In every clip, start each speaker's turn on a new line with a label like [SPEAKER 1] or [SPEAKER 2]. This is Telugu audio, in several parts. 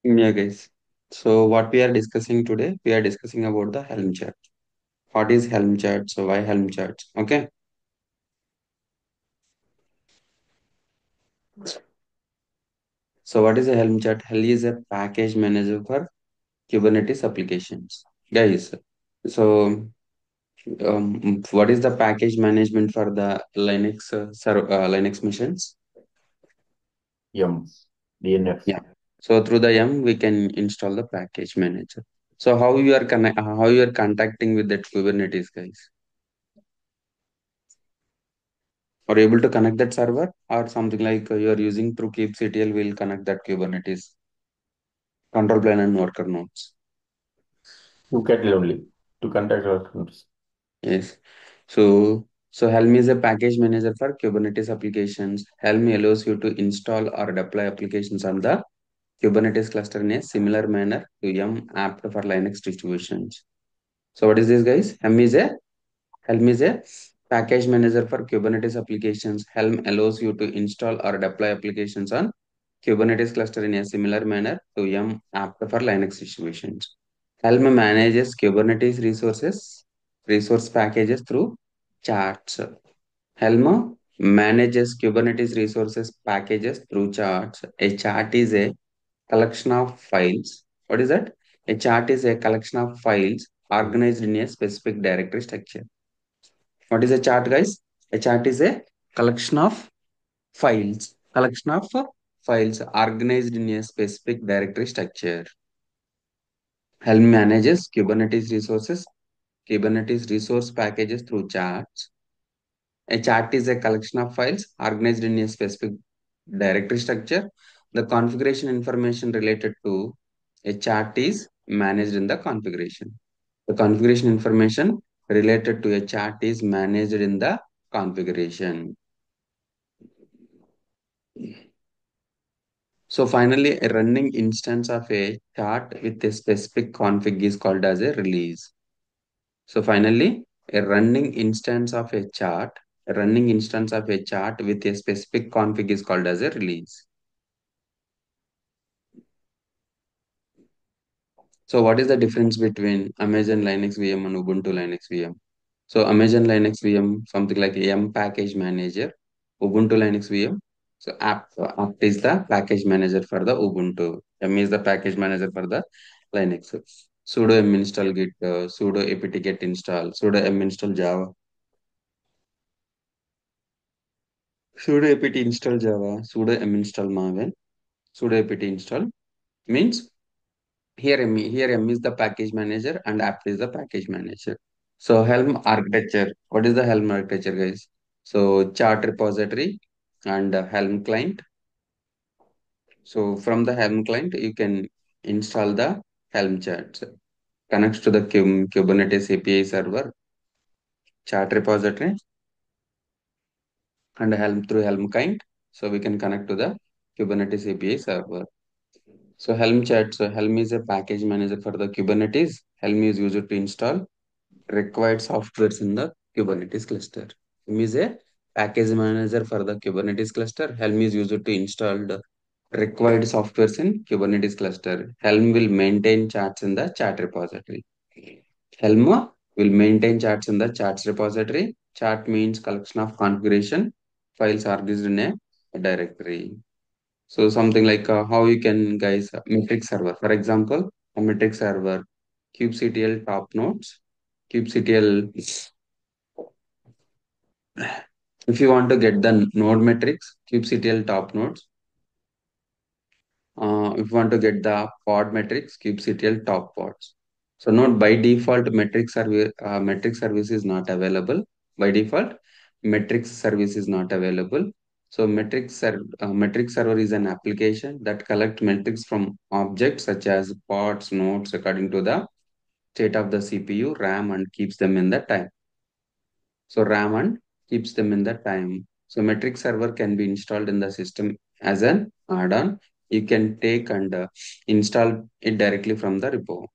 [SPEAKER 1] Yeah, guys. So what we are discussing today, we are discussing about the Helm chart. What is Helm chart? So why Helm charts? Okay. So what is a Helm chart? Helm is a package manager for Kubernetes applications. Guys. So what is the package management for the Linux Linux machines?
[SPEAKER 2] Yum. DNF.
[SPEAKER 1] Yeah. So through the M we can install the package manager. So how you are contacting with that Kubernetes, guys? Are you able to connect that server or something like you are using through kubectl will connect that Kubernetes control plane and worker nodes.
[SPEAKER 2] To kettle only. To contact our customers.
[SPEAKER 1] Yes. So Helm is a package manager for Kubernetes applications. Helm allows you to install or deploy applications on the Kubernetes cluster in a similar manner to Yum apt for Linux distributions. So what is this, guys? Helm is a package manager for Kubernetes applications. Helm allows you to install or deploy applications on Kubernetes cluster in a similar manner to Yum apt for Linux distributions. Helm manages Kubernetes resource packages through charts. Helm manages Kubernetes resources packages through charts. A chart is a collection of files. What is that? A chart is a collection of files organized in a specific directory structure. What is a chart, guys? A chart is a collection of collection of files organized in a specific directory structure. Helm manages Kubernetes resource packages through charts. A chart is a collection of files organized in a specific directory structure. The configuration information related to a chart is managed in the configuration. The configuration information related to a chart is managed in the configuration. So finally, a running instance of a chart with a specific config is called as a release. So finally, a running instance of a chart with a specific config is called as a release. So what is the difference between Amazon Linux VM and Ubuntu Linux VM? So Amazon Linux VM, something like M package manager, Ubuntu Linux VM. So apt is the package manager for the Ubuntu. M is the package manager for the Linux. Sudo m install git, sudo apt get install, sudo m install Java, sudo apt install Java, sudo m install Maven, sudo apt install means here M is the package manager and apt is the package manager. So Helm architecture. What is the Helm architecture, guys? So chart repository and Helm client. So from the Helm client, you can install the Helm charts. Connects to the Kubernetes API server, chart repository, and Helm through Helm client. So we can connect to the Kubernetes API server. So Helm chat. So Helm is a package manager for the Kubernetes. Helm is used to install required softwares in the Kubernetes cluster. Helm is a package manager for the Kubernetes cluster. Helm is used to install the required softwares in Kubernetes cluster. Helm will maintain charts in the chart repository. Helm will maintain charts in the charts repository. Chart means collection of configuration files organized in a directory. So something like how you can guys metric server. For example, a metric server, kubectl top nodes, kubectl. If you want to get the node metrics, kubectl top nodes. If you want to get the pod metrics, kubectl top pods. So note by default metric service is not available. By default, metrics service is not available. So metric server is an application that collect metrics from objects such as pods, nodes according to the state of the CPU, RAM, and keeps them in the time. So RAM and keeps them in the time. So metric server can be installed in the system as an add-on. You can take and install it directly from the repo.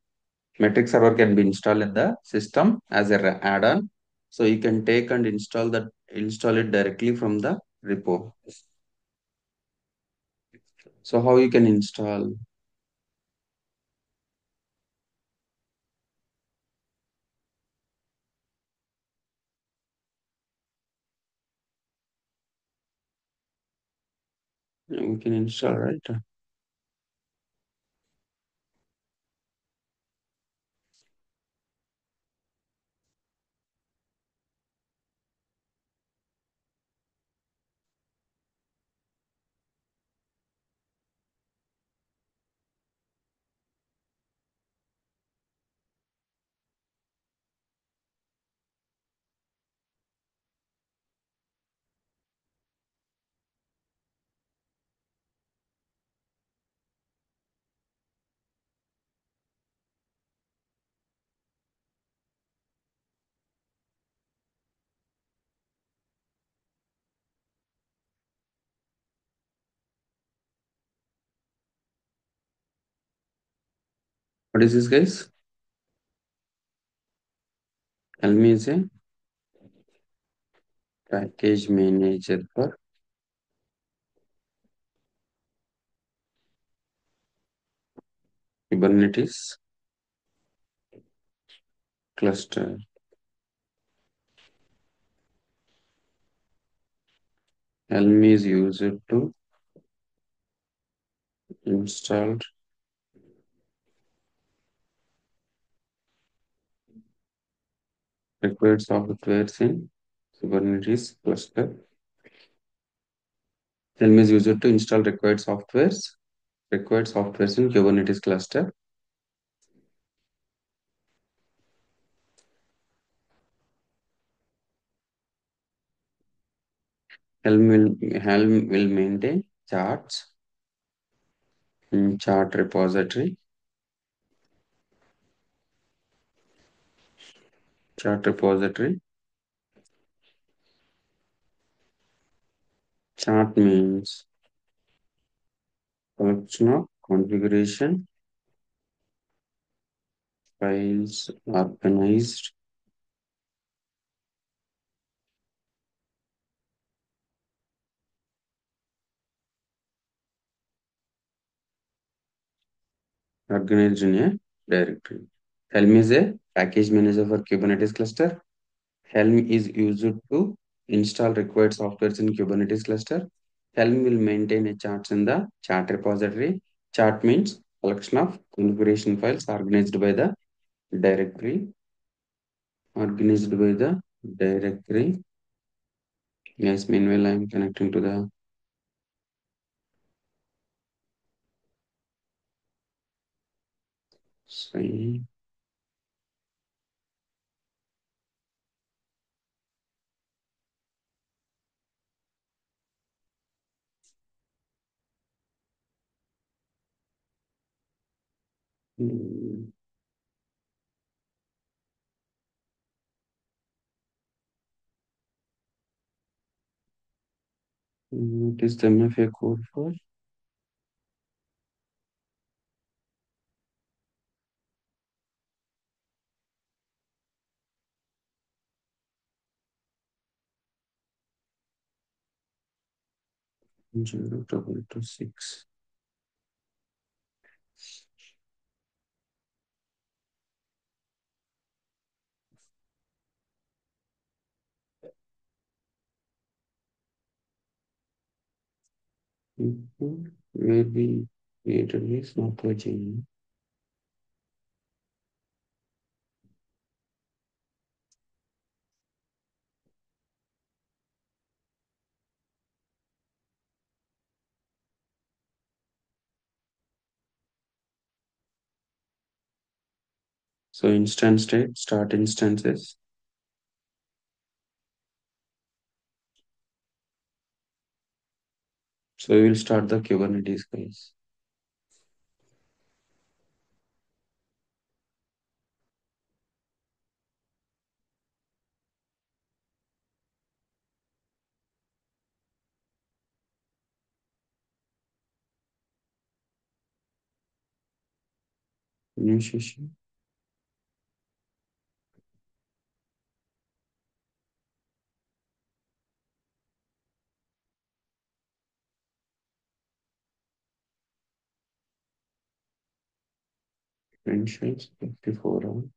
[SPEAKER 1] Metric server can be installed in the system as a add-on. So you can take and install it directly from the repo. So how you can install? We can install, right? What is this, guys? Helm is a package manager for Kubernetes cluster. Helm is used to install required software in Kubernetes cluster. Helm is used to install required softwares in Kubernetes cluster. Helm will maintain charts in chart repository. Chart means collection of configuration files organized in a directory. Helm is a package manager for Kubernetes cluster. Helm is used to install required softwares in Kubernetes cluster. Helm will maintain a charts in the chart repository. Chart means collection of configuration files directory, organized by the directory. Yes, meanwhile, I'm connecting to the site. Hmm, What is the MFA code for? 0226. Where we created this, not watching. So instance state, start instances. So we will start the Kubernetes, guys. New session. Credentials 54 on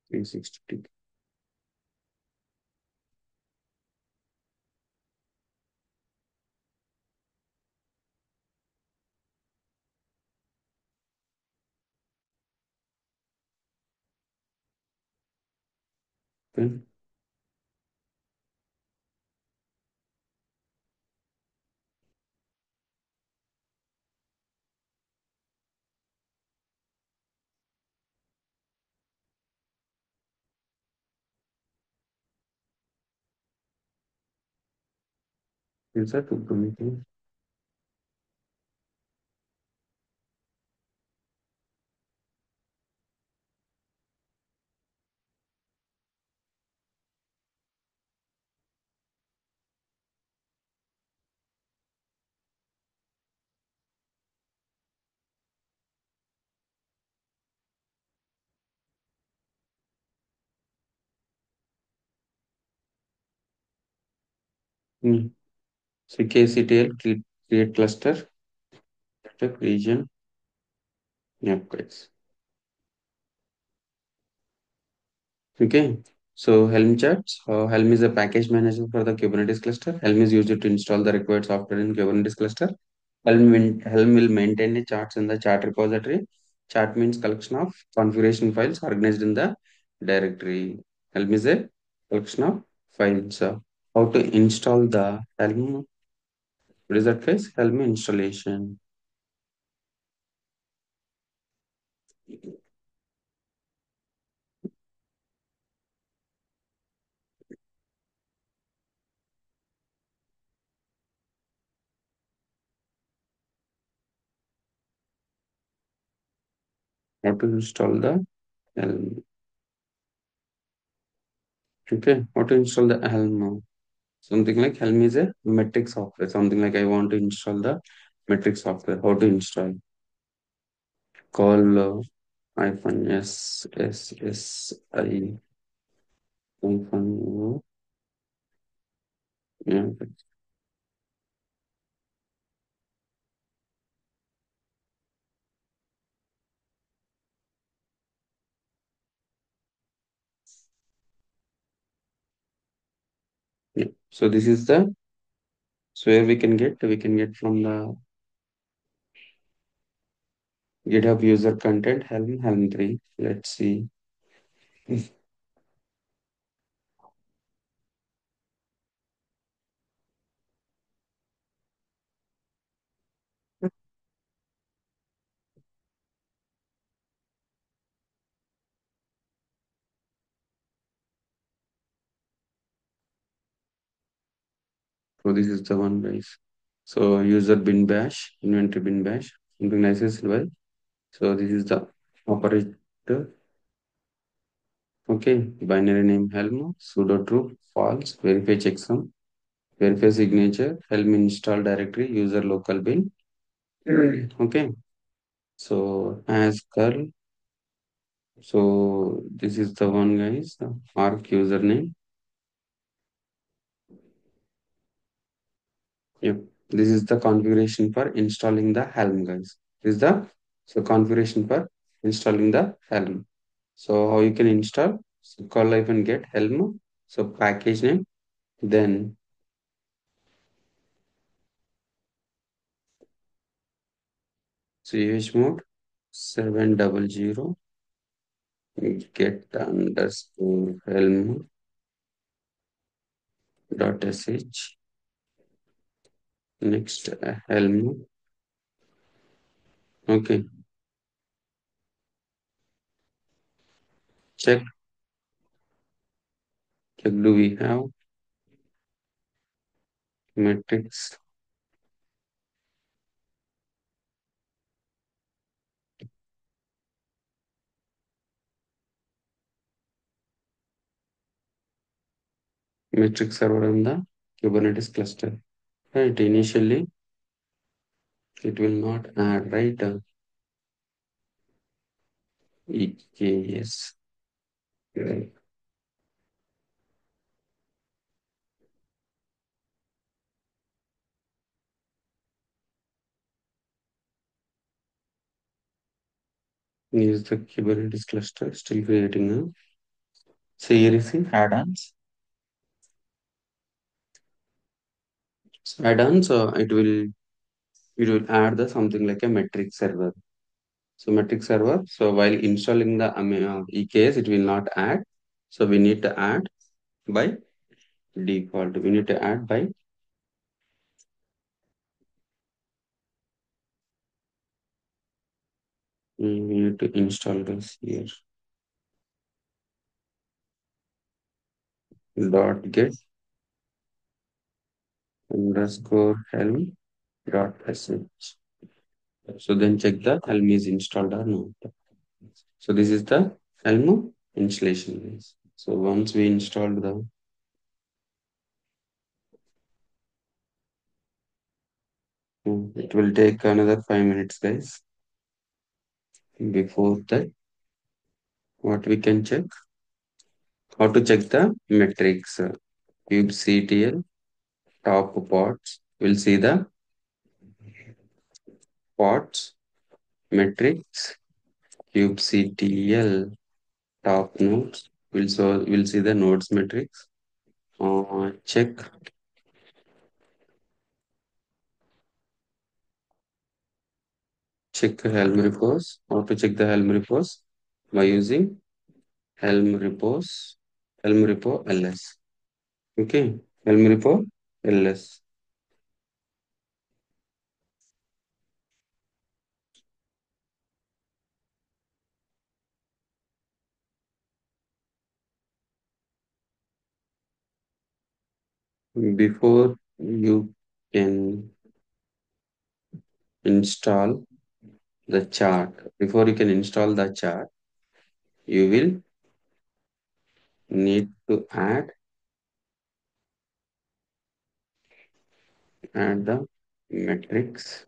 [SPEAKER 1] 360. Okay. Is that Kubernetes? Hmm. So KCTL create cluster, network region. Yep, guys. Okay. So Helm charts. Helm is a package manager for the Kubernetes cluster. Helm is used to install the required software in Kubernetes cluster. Helm will maintain the charts in the chart repository. Chart means collection of configuration files organized in the directory. Helm is a collection of files. How to install the Helm? What is that, guys? Helm installation. How to install the Helm? Okay. How to install the Helm? Something like Helm is a metric software. Something like I want to install the metric software. How to install? Call -SSI hyphen O. Yeah. Yeah. So this is the so where we can get from the GitHub user content Helm 3. Let's see. So this is the one, guys. So user bin bash, inventory bin bash, something nice as well. So this is the operator. Okay, binary name Helm, sudo true, false, verify checksum, verify signature, Helm install directory, user local bin. Okay, so as curl, so this is the one, guys, arc username. Yep, this is the configuration for installing the Helm, guys. This is the so configuration for installing the Helm. So how you can install? So call and get Helm. So package name, then chmod 700 get underscore Helm dot sh. Next Helm. Okay, check check. Do we have metrics? Metric server on the Kubernetes cluster. Right. Initially, it will not add right EKS. Right. Is the Kubernetes cluster still creating a series add-ons? So add-ons, it will add the something like a metric server. So metric server. So while installing the EKS, it will not add. So we need to add by default. We need to add by we need to install this here. Dot get underscore helm dot sh. So then check the Helm is installed or not. So this is the Helm installation, guys. So once we installed the it will take another 5 minutes, guys. Before that, what we can check? How to check the metrics? Kubectl top pods. We'll see the pods metrics. Kubectl top nodes. We'll see the nodes metrics. Check Helm repos. How to check the Helm repos? By using Helm repos, Helm repo ls. Okay, Helm repo ls. Before you can install the chart, before you can install the chart, you will need to add the metrics,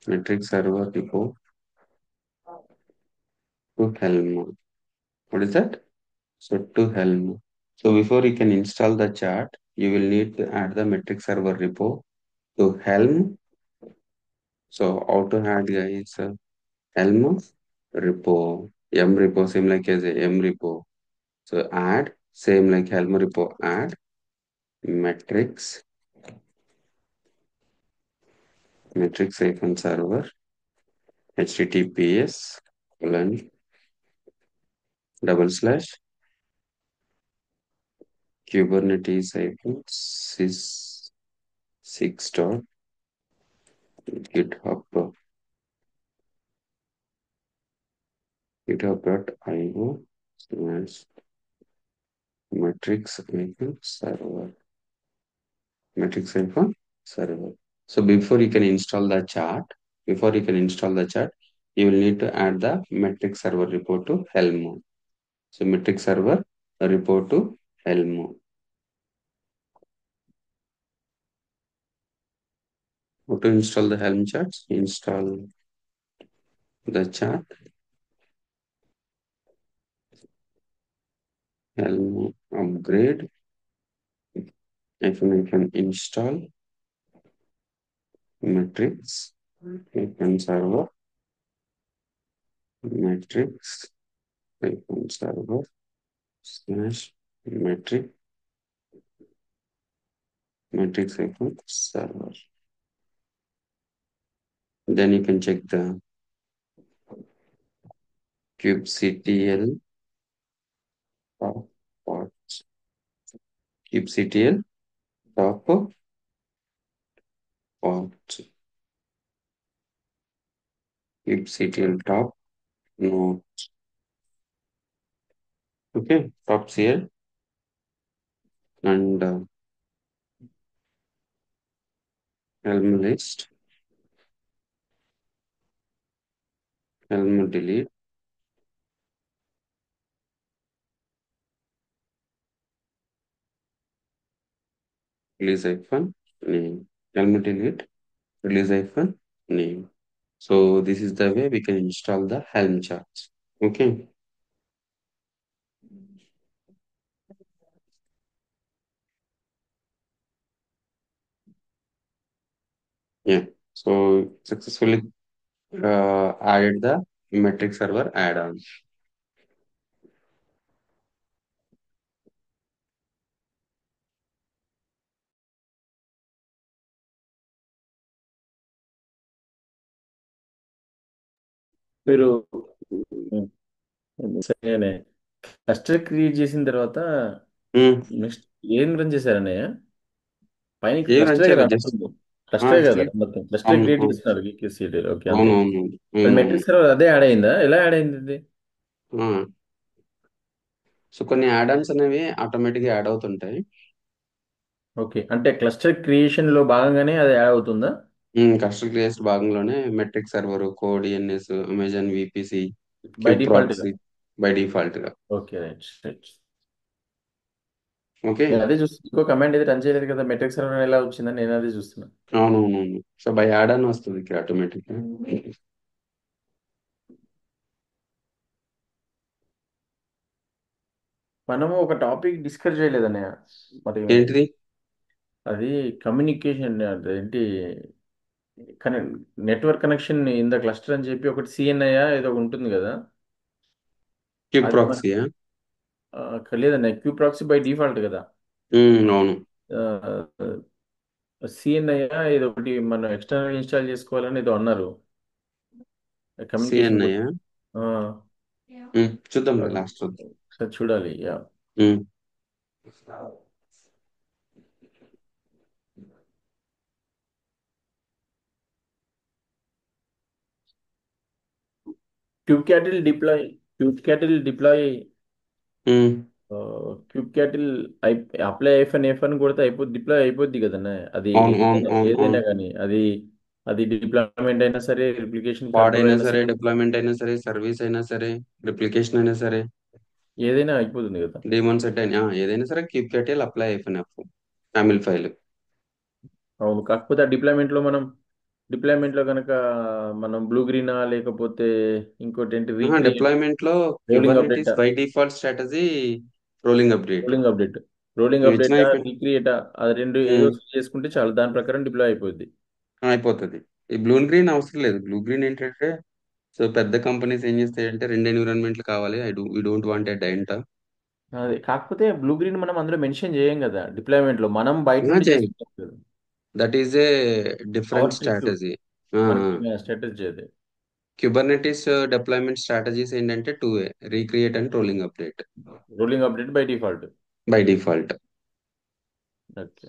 [SPEAKER 1] metric server repo to Helm. What is that? So to Helm. So before you can install the chart, you will need to add the metric server repo to Helm. So how to add, guys? Helm repo, M repo, same like as a M repo. So add, same like Helm repo, add metrics, metrics icon server, HTTPS colon double slash Kubernetes icon sys dot GitHub github.io slash metrics icon server, metrics icon server. So before you can install the chart, before you can install the chart, you will need to add the metric server report to Helm. So metric server report to Helm. How to install the Helm charts? Install the chart, Helm upgrade. If you can install metrics, icon server, metrics, icon server, slash metric, metrics icon server. Then you can check the kubectl top pods, kubectl top pods, kubectl top node. Okay, tops here and Helm list, Helm delete, release icon name, Helm delete, release icon name. So this is the way we can install the Helm charts. Okay. Yeah. So successfully added the metric server add-on.
[SPEAKER 2] మీరు సరేనే. క్లస్టర్ క్రియేట్ చేసిన తర్వాత
[SPEAKER 1] ఉమ్,
[SPEAKER 2] నెక్స్ట్ ఏం రన్ చేశారన్నయ్య? పైన
[SPEAKER 1] ఏం రన్
[SPEAKER 2] క్లస్టరే కదా
[SPEAKER 1] చేయలేదు, జస్ట్
[SPEAKER 2] అనుకుంది. క్లస్టరే కదా
[SPEAKER 1] స్ట్రీట్.
[SPEAKER 2] మొత్తం క్లస్టరే
[SPEAKER 1] అవును
[SPEAKER 2] క్రియేట్
[SPEAKER 1] అవును
[SPEAKER 2] చేస్తున్నారు VKCD. ఓకే,
[SPEAKER 1] అవును
[SPEAKER 2] అంతే.
[SPEAKER 1] అవును
[SPEAKER 2] అది
[SPEAKER 1] అవును
[SPEAKER 2] మెట్రిక్ సర్వర్ అదే యాడ్ అయిందా? ఎలా యాడ్ అయింది ఇది?
[SPEAKER 1] అవును. సో కొన్ని యాడ్ ఆన్స్ అనేవి ఆటోమేటిక్గా యాడ్ అవుతుంటాయి.
[SPEAKER 2] ఓకే, అంటే క్లస్టర్ క్రియేషన్ లో భాగంగానే అది యాడ్ అవుతుందా?
[SPEAKER 1] కస్టమర్ క్రియేట్స్ భాగంలోనే metric server, code ENS, Amazon VPC,
[SPEAKER 2] by
[SPEAKER 1] kube
[SPEAKER 2] default గా.
[SPEAKER 1] ప్రాక్సీ బై డిఫాల్ట్ గా.
[SPEAKER 2] Okay, right right.
[SPEAKER 1] ఓకే.
[SPEAKER 2] నేను అదే చూస్తున్నా, ఇంకో కమాండ్ అయితే రన్ చేయలేదు కదా, మెట్రిక్ సర్వర్ ఎలా వచ్చిందని నేను అదే చూస్తున్నా.
[SPEAKER 1] అవునవునవును. సో బై యాడ్ అని వస్తుంది ఇక్కడ ఆటోమేటిక్.
[SPEAKER 2] మనము ఒక టాపిక్ డిస్కస్ చేయలేదన్నయ్య, మరి
[SPEAKER 1] ఏంటిది?
[SPEAKER 2] అది కమ్యూనికేషన్ అదేంటి, network connection in the cluster అని చెప్పి ఒకటి CNI ఏదో ఒకటి ఉంటుంది కదా.
[SPEAKER 1] క్యూబ్
[SPEAKER 2] అది మన
[SPEAKER 1] ప్రాక్సీయా?
[SPEAKER 2] లేదన్నయ్య, క్యూ ప్రాక్సీ బై డిఫాల్ట్ కదా.
[SPEAKER 1] అవును.
[SPEAKER 2] CNI ఇది ఒకటి మనం ఎక్స్టర్నల్ ఇన్స్టాల్ చేసుకోవాలని ఏదో అన్నారు కమ్యూనికేషన్
[SPEAKER 1] సిఎన్ఐ.
[SPEAKER 2] కోసం. ఆ,
[SPEAKER 1] చూద్దాం
[SPEAKER 2] అది
[SPEAKER 1] లాస్ట్ చూద్దాం.
[SPEAKER 2] ఒకసారి చూడాలి, yeah.
[SPEAKER 1] Um.
[SPEAKER 2] Kubectl deploy kubectl deploy
[SPEAKER 1] um.
[SPEAKER 2] Kubectl apply F అని కొడితే అయిపోద్ది, డిప్లాయ్ అయిపోద్ది కదన్న. అది
[SPEAKER 1] అవును అవును
[SPEAKER 2] ఏదైనా
[SPEAKER 1] అవును అవును.
[SPEAKER 2] ఏదైనా కానీ అది అది డిప్లాయ్మెంట్ అయినా సరే, రిప్లికేషన్
[SPEAKER 1] పాడ్
[SPEAKER 2] కంట్రోల్
[SPEAKER 1] అయినా
[SPEAKER 2] అయినా
[SPEAKER 1] సరే,
[SPEAKER 2] సరే,
[SPEAKER 1] డిప్లాయ్మెంట్ అయినా సరే, సర్వీస్ అయినా సరే, రిప్లికేషన్ అయినా సరే,
[SPEAKER 2] ఏదైనా అయిపోతుంది కదా.
[SPEAKER 1] డీమోన్ సెట్ అయినా ఏదైనా సరే క్యూబ్ కేటీఎల్ అప్లై అయిపోయినఫ్ ఫ్యామిలీ ఫైల్.
[SPEAKER 2] అవును, కాకపోతే ఆ డిప్లాయ్మెంట్లో కనుక మనం బ్లూ గ్రీనా లేకపోతే ఇంకోటి ఏంటి రీక్రియేట్,
[SPEAKER 1] డిప్లాయ్మెంట్ లో
[SPEAKER 2] rolling update,
[SPEAKER 1] Kubernetes by default strategy rolling update.
[SPEAKER 2] Rolling update rolling
[SPEAKER 1] ఇవి ఇచ్చిన
[SPEAKER 2] అప్డేటా
[SPEAKER 1] అయిపోయి
[SPEAKER 2] రీక్రియేటా, అది రెండు ఏదో చేసుకుంటే చాలు, దాని ప్రకారం డిప్లాయ్ అయిపోద్ది.
[SPEAKER 1] అయిపోతుంది. ఈ బ్లూ గ్రీన్ అవసరం లేదు. బ్లూ గ్రీన్ ఏంటంటే, సో పెద్ద కంపెనీస్ ఏం చేస్తాయంటే రెండు ఎన్విరాన్మెంట్లు కావాలి, ఐ డోంట్ వాంట్ ఎ డైంట్.
[SPEAKER 2] అదే, కాకపోతే బ్లూ గ్రీన్ మనం అందులో మెన్షన్ చేయం కదా డిప్లాయ్మెంట్ లో, మనం బయట నుండి
[SPEAKER 1] చేయి.
[SPEAKER 2] చేసుకుంటాం కదా.
[SPEAKER 1] That is a
[SPEAKER 2] our
[SPEAKER 1] different
[SPEAKER 2] script
[SPEAKER 1] strategy.
[SPEAKER 2] మనకి స్ట్రాటజీ అది.
[SPEAKER 1] క్యూబర్నెటీస్ డిప్లాయ్మెంట్ స్ట్రాటజీస్ ఏంటంటే two way: recreate and rolling update
[SPEAKER 2] rolling update by default.
[SPEAKER 1] By default.
[SPEAKER 2] Okay.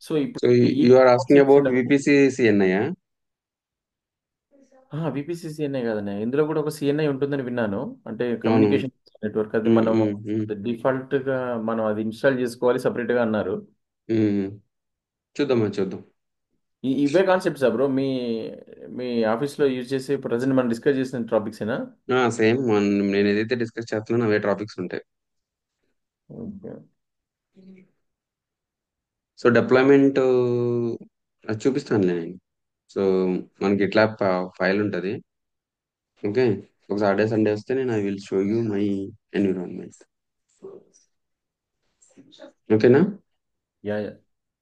[SPEAKER 2] So
[SPEAKER 1] so
[SPEAKER 2] ఇప్పుడు ఈ
[SPEAKER 1] you are
[SPEAKER 2] proxy
[SPEAKER 1] asking about
[SPEAKER 2] ఇచ్చినప్పుడు
[SPEAKER 1] విపిసి సిఎన్ఐ?
[SPEAKER 2] VPC CNI కాదనే, ఇందులో కూడా ఒక CNI ఉంటుందని విన్నాను. అంటే
[SPEAKER 1] అవును.
[SPEAKER 2] కమ్యూనికేషన్ నెట్వర్క్, అది మనం డిఫాల్ట్ గా మనం అది ఇన్స్టాల్ చేసుకోవాలి సపరేట్ గా అన్నారు.
[SPEAKER 1] ఉమ్, చూద్దామా చూద్దాం.
[SPEAKER 2] ఇవే కాన్సెప్ట్స్ బ్రో మీ మీ ఆఫీస్ లో యూజ్ చేసి ప్రజెంట్ మనం డిస్కస్ చేసిన టాపిక్స్ ఏనా?
[SPEAKER 1] సేమ్ నేను ఏదైతే డిస్కస్ చేస్తున్నానో అవే టాపిక్స్ ఉంటాయి.
[SPEAKER 2] ఓకే.
[SPEAKER 1] సో డిప్లాయ్మెంట్ అది చూపిస్తానులే నేను. సో మనకి ఇట్లా ఫైల్ ఉంటుంది. ఓకే. ఒక సాటర్డే సండే వస్తే నేను I will show you my environment. ఓకేనా?
[SPEAKER 2] Yeah yeah.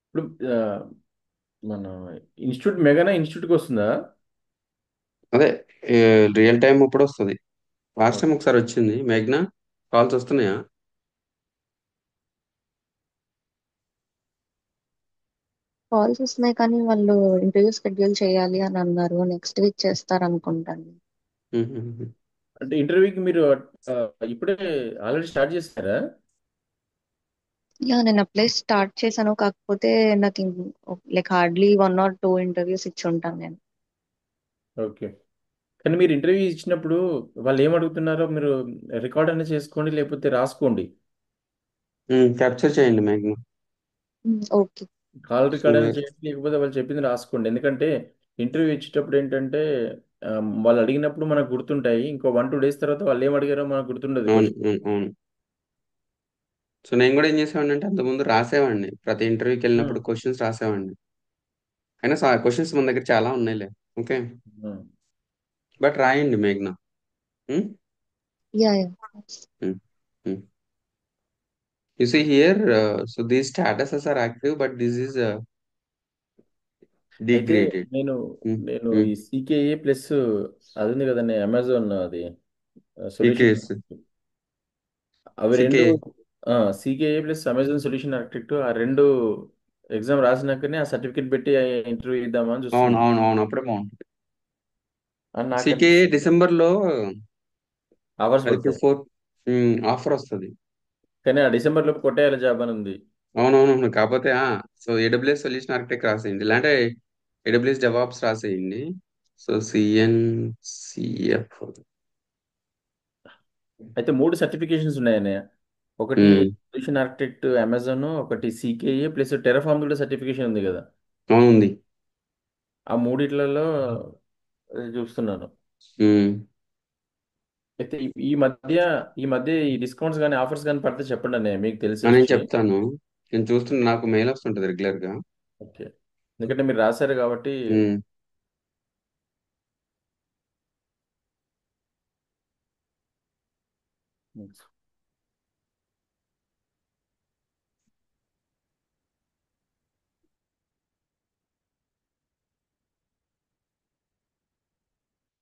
[SPEAKER 2] ఇప్పుడు ఆ, మన మెగానా ఇన్స్టిట్యూట్కి వస్తుందా?
[SPEAKER 1] అదే రియల్ టైం ఇప్పుడు వస్తుంది. లాస్ట్ టైం ఒకసారి వచ్చింది మేఘ్నా. కాల్స్ వస్తున్నాయా?
[SPEAKER 3] కాల్స్ వస్తున్నాయి కానీ వాళ్ళు ఇంటర్వ్యూ షెడ్యూల్ చేయాలి అని అన్నారు. నెక్స్ట్ వీక్ చేస్తారు అనుకుంటాను.
[SPEAKER 1] మ్మ్.
[SPEAKER 2] అంటే ఇంటర్వ్యూకి మీరు ఆ, ఇప్పుడే ఆల్రెడీ స్టార్ట్ చేస్తారా?
[SPEAKER 3] యా, నేను అప్లై స్టార్ట్ చేశాను. కాకపోతే నాకు లైక్ హార్డ్లీ 1 or 2 ఇంటర్వ్యూస్ ఇచ్చి ఉంటాను నేను.
[SPEAKER 2] ఓకే. కానీ మీరు ఇంటర్వ్యూ ఇచ్చినప్పుడు వాళ్ళు ఏం అడుగుతున్నారో మీరు రికార్డ్ అనేది చేసుకోండి, లేకపోతే రాసుకోండి.
[SPEAKER 1] క్యాప్చర్ చేయండి మేఘ్నా.
[SPEAKER 3] ఓకే.
[SPEAKER 2] కాల్
[SPEAKER 1] సో
[SPEAKER 2] రికార్డ్ అనేది
[SPEAKER 1] మీరు
[SPEAKER 2] చేయండి, లేకపోతే వాళ్ళు చెప్పింది రాసుకోండి. ఎందుకంటే ఇంటర్వ్యూ ఇచ్చేటప్పుడు ఏంటంటే ఆ, వాళ్ళు అడిగినప్పుడు మనకు గుర్తుంటాయి, ఇంకో 1-2 డేస్ తర్వాత వాళ్ళు ఏం అడిగారో మనకు గుర్తుండదు
[SPEAKER 1] అవును
[SPEAKER 2] క్వశ్చన్.
[SPEAKER 1] అవును అవును. సో నేను కూడా ఏం చేసేవాడిని అంటే అంతకుముందు రాసేవాడిని, ప్రతి ఇంటర్వ్యూకి వెళ్ళినప్పుడు క్వశ్చన్స్ రాసేవాడిని. అయినా క్వశ్చన్స్ మన దగ్గర చాలా ఉన్నాయిలే. ఓకే. బట్ రాయండి మేఘ్నా.
[SPEAKER 3] Yeah yeah.
[SPEAKER 1] You see here, so these statuses are active but this is
[SPEAKER 2] అయితే
[SPEAKER 1] డిగ్రేడెడ్.
[SPEAKER 2] నేను నేను ఈ CKA ప్లస్ అది ఉంది కదండి, అమెజాన్ అది సొల్యూషన్,
[SPEAKER 1] సికేఎస్.
[SPEAKER 2] అవి రెండు
[SPEAKER 1] CK.
[SPEAKER 2] CKA plus Amazon solution architect ఆ రెండు ఎగ్జామ్ రాసినాకనే ఆ సర్టిఫికేట్ పెట్టి ఇంటర్వ్యూ ఇద్దామని
[SPEAKER 1] అవును
[SPEAKER 2] చూస్తున్నా.
[SPEAKER 1] అవును అవును, అప్పుడే బాగుంటుంది.
[SPEAKER 2] అని నాకు
[SPEAKER 1] సికే
[SPEAKER 2] అనిపిస్తుంది.
[SPEAKER 1] డిసెంబర్ లో
[SPEAKER 2] అవర్స్
[SPEAKER 1] అది
[SPEAKER 2] పడతాయి.
[SPEAKER 1] ఫోర్ ఆఫర్ వస్తుంది.
[SPEAKER 2] కానీ ఆ డిసెంబర్ లోపు కొట్టేయాలి జాబ్ అని ఉంది.
[SPEAKER 1] అవునవును, కాకపోతే సో ఏడబ్ల్యూఎస్ సొల్యూషన్ ఆర్కిటెక్ట్ రాసేయండి, లేదంటే ఏడబ్ల్యూఎస్ డెవాప్స్ రాసేయండి. So CN CF.
[SPEAKER 2] అయితే 3 సర్టిఫికేషన్స్ ఉన్నాయన్నయ్య. ఒకటి సొల్యూషన్ ఆర్కిటెక్ట్ అమెజాన్, ఒకటి సికేఏ ప్లస్ టెరాఫార్మ్ కూడా సర్టిఫికేషన్ ఉంది కదా.
[SPEAKER 1] అవునుంది.
[SPEAKER 2] ఆ మూడిట్లలో చూస్తున్నాను.
[SPEAKER 1] ఉమ్,
[SPEAKER 2] అయితే ఈ మధ్య ఈ డిస్కౌంట్స్ కానీ ఆఫర్స్ కానీ పడితే చెప్పండి అన్నయ్య, మీకు తెలిసి
[SPEAKER 1] నేను
[SPEAKER 2] వచ్చి.
[SPEAKER 1] చెప్తాను. నేను చూస్తున్నా, నాకు మెయిల్ వస్తుంటది రెగ్యులర్ గా.
[SPEAKER 2] ఓకే. ఎందుకంటే మీరు రాశారు కాబట్టి.
[SPEAKER 1] ఉమ్,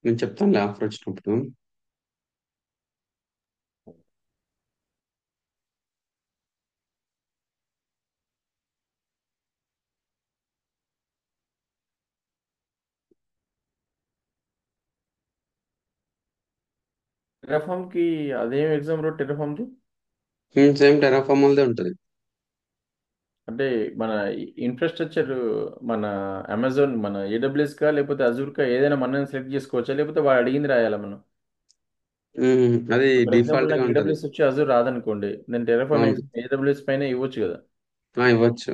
[SPEAKER 1] నేను చెప్తానులే ఆఫర్ వచ్చినప్పుడు.
[SPEAKER 2] టెరాఫామ్ కి అదేం ఎగ్జామ్ రో టెరాఫామ్ కి?
[SPEAKER 1] సేమ్ టెరాఫార్మ్ వాళ్ళదే ఉంటది.
[SPEAKER 2] అంటే మన ఇన్ఫ్రాస్ట్రక్చర్, మన అమెజాన్, మన ఏడబ్ల్యూఎస్ కా లేకపోతే అజూర్ కా, ఏదైనా మనం సెలెక్ట్ చేసుకోవచ్చా లేకపోతే వాడు అడిగింది రాయాలా మనం?
[SPEAKER 1] అది
[SPEAKER 2] ఫర్ ఎగ్జాంపుల్
[SPEAKER 1] డిఫాల్ట్ గా
[SPEAKER 2] నాకు
[SPEAKER 1] ఉంటది.
[SPEAKER 2] ఏడబ్ల్యూఎస్ వచ్చి అజూర్ రాదనుకోండి, నేను టెరాఫామ్
[SPEAKER 1] అవును.
[SPEAKER 2] ఎగ్జామ్ ఏడబ్ల్యూఎస్ పైన ఇవ్వచ్చు కదా.
[SPEAKER 1] ఇవ్వచ్చు.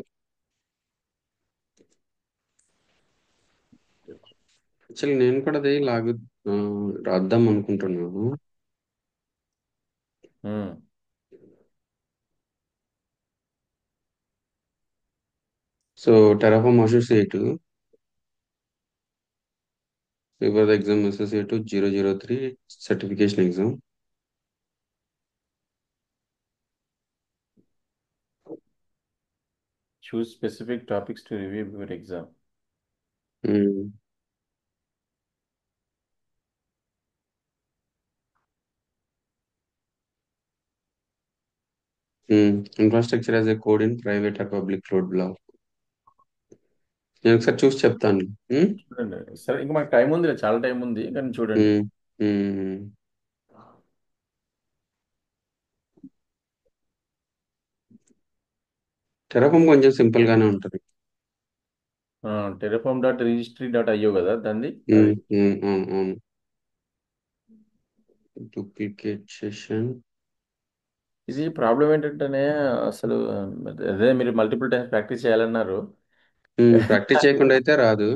[SPEAKER 1] యాక్చువల్లీ నేను కూడా అది ఆ, రాద్దాం అనుకుంటున్నాను.
[SPEAKER 2] Um.
[SPEAKER 1] So Terraform associate, paper exam associate 003 certification exam.
[SPEAKER 2] Choose specific topics to review before exam.
[SPEAKER 1] Infrastructure as a code in private or public cloud block. నేను ఒకసారి చూసి చెప్తాను.
[SPEAKER 2] చూడండి సరే, ఇంకా మనకు టైం ఉంది, చాలా టైం ఉంది, కానీ చూడండి.
[SPEAKER 1] టెరాఫామ్ కొంచెం సింపుల్ గానే ఉంటది.
[SPEAKER 2] terraform.registry.io కదా దాన్ని అది.
[SPEAKER 1] అవును. Duplicate session.
[SPEAKER 2] ఇది ప్రాబ్లం ఏంటంటేనే అసలు, అదే మీరు మల్టిపుల్ టైమ్స్ ప్రాక్టీస్ చేయాలన్నారు.
[SPEAKER 1] ప్రాక్టీస్ చేయకుండా అయితే రాదు.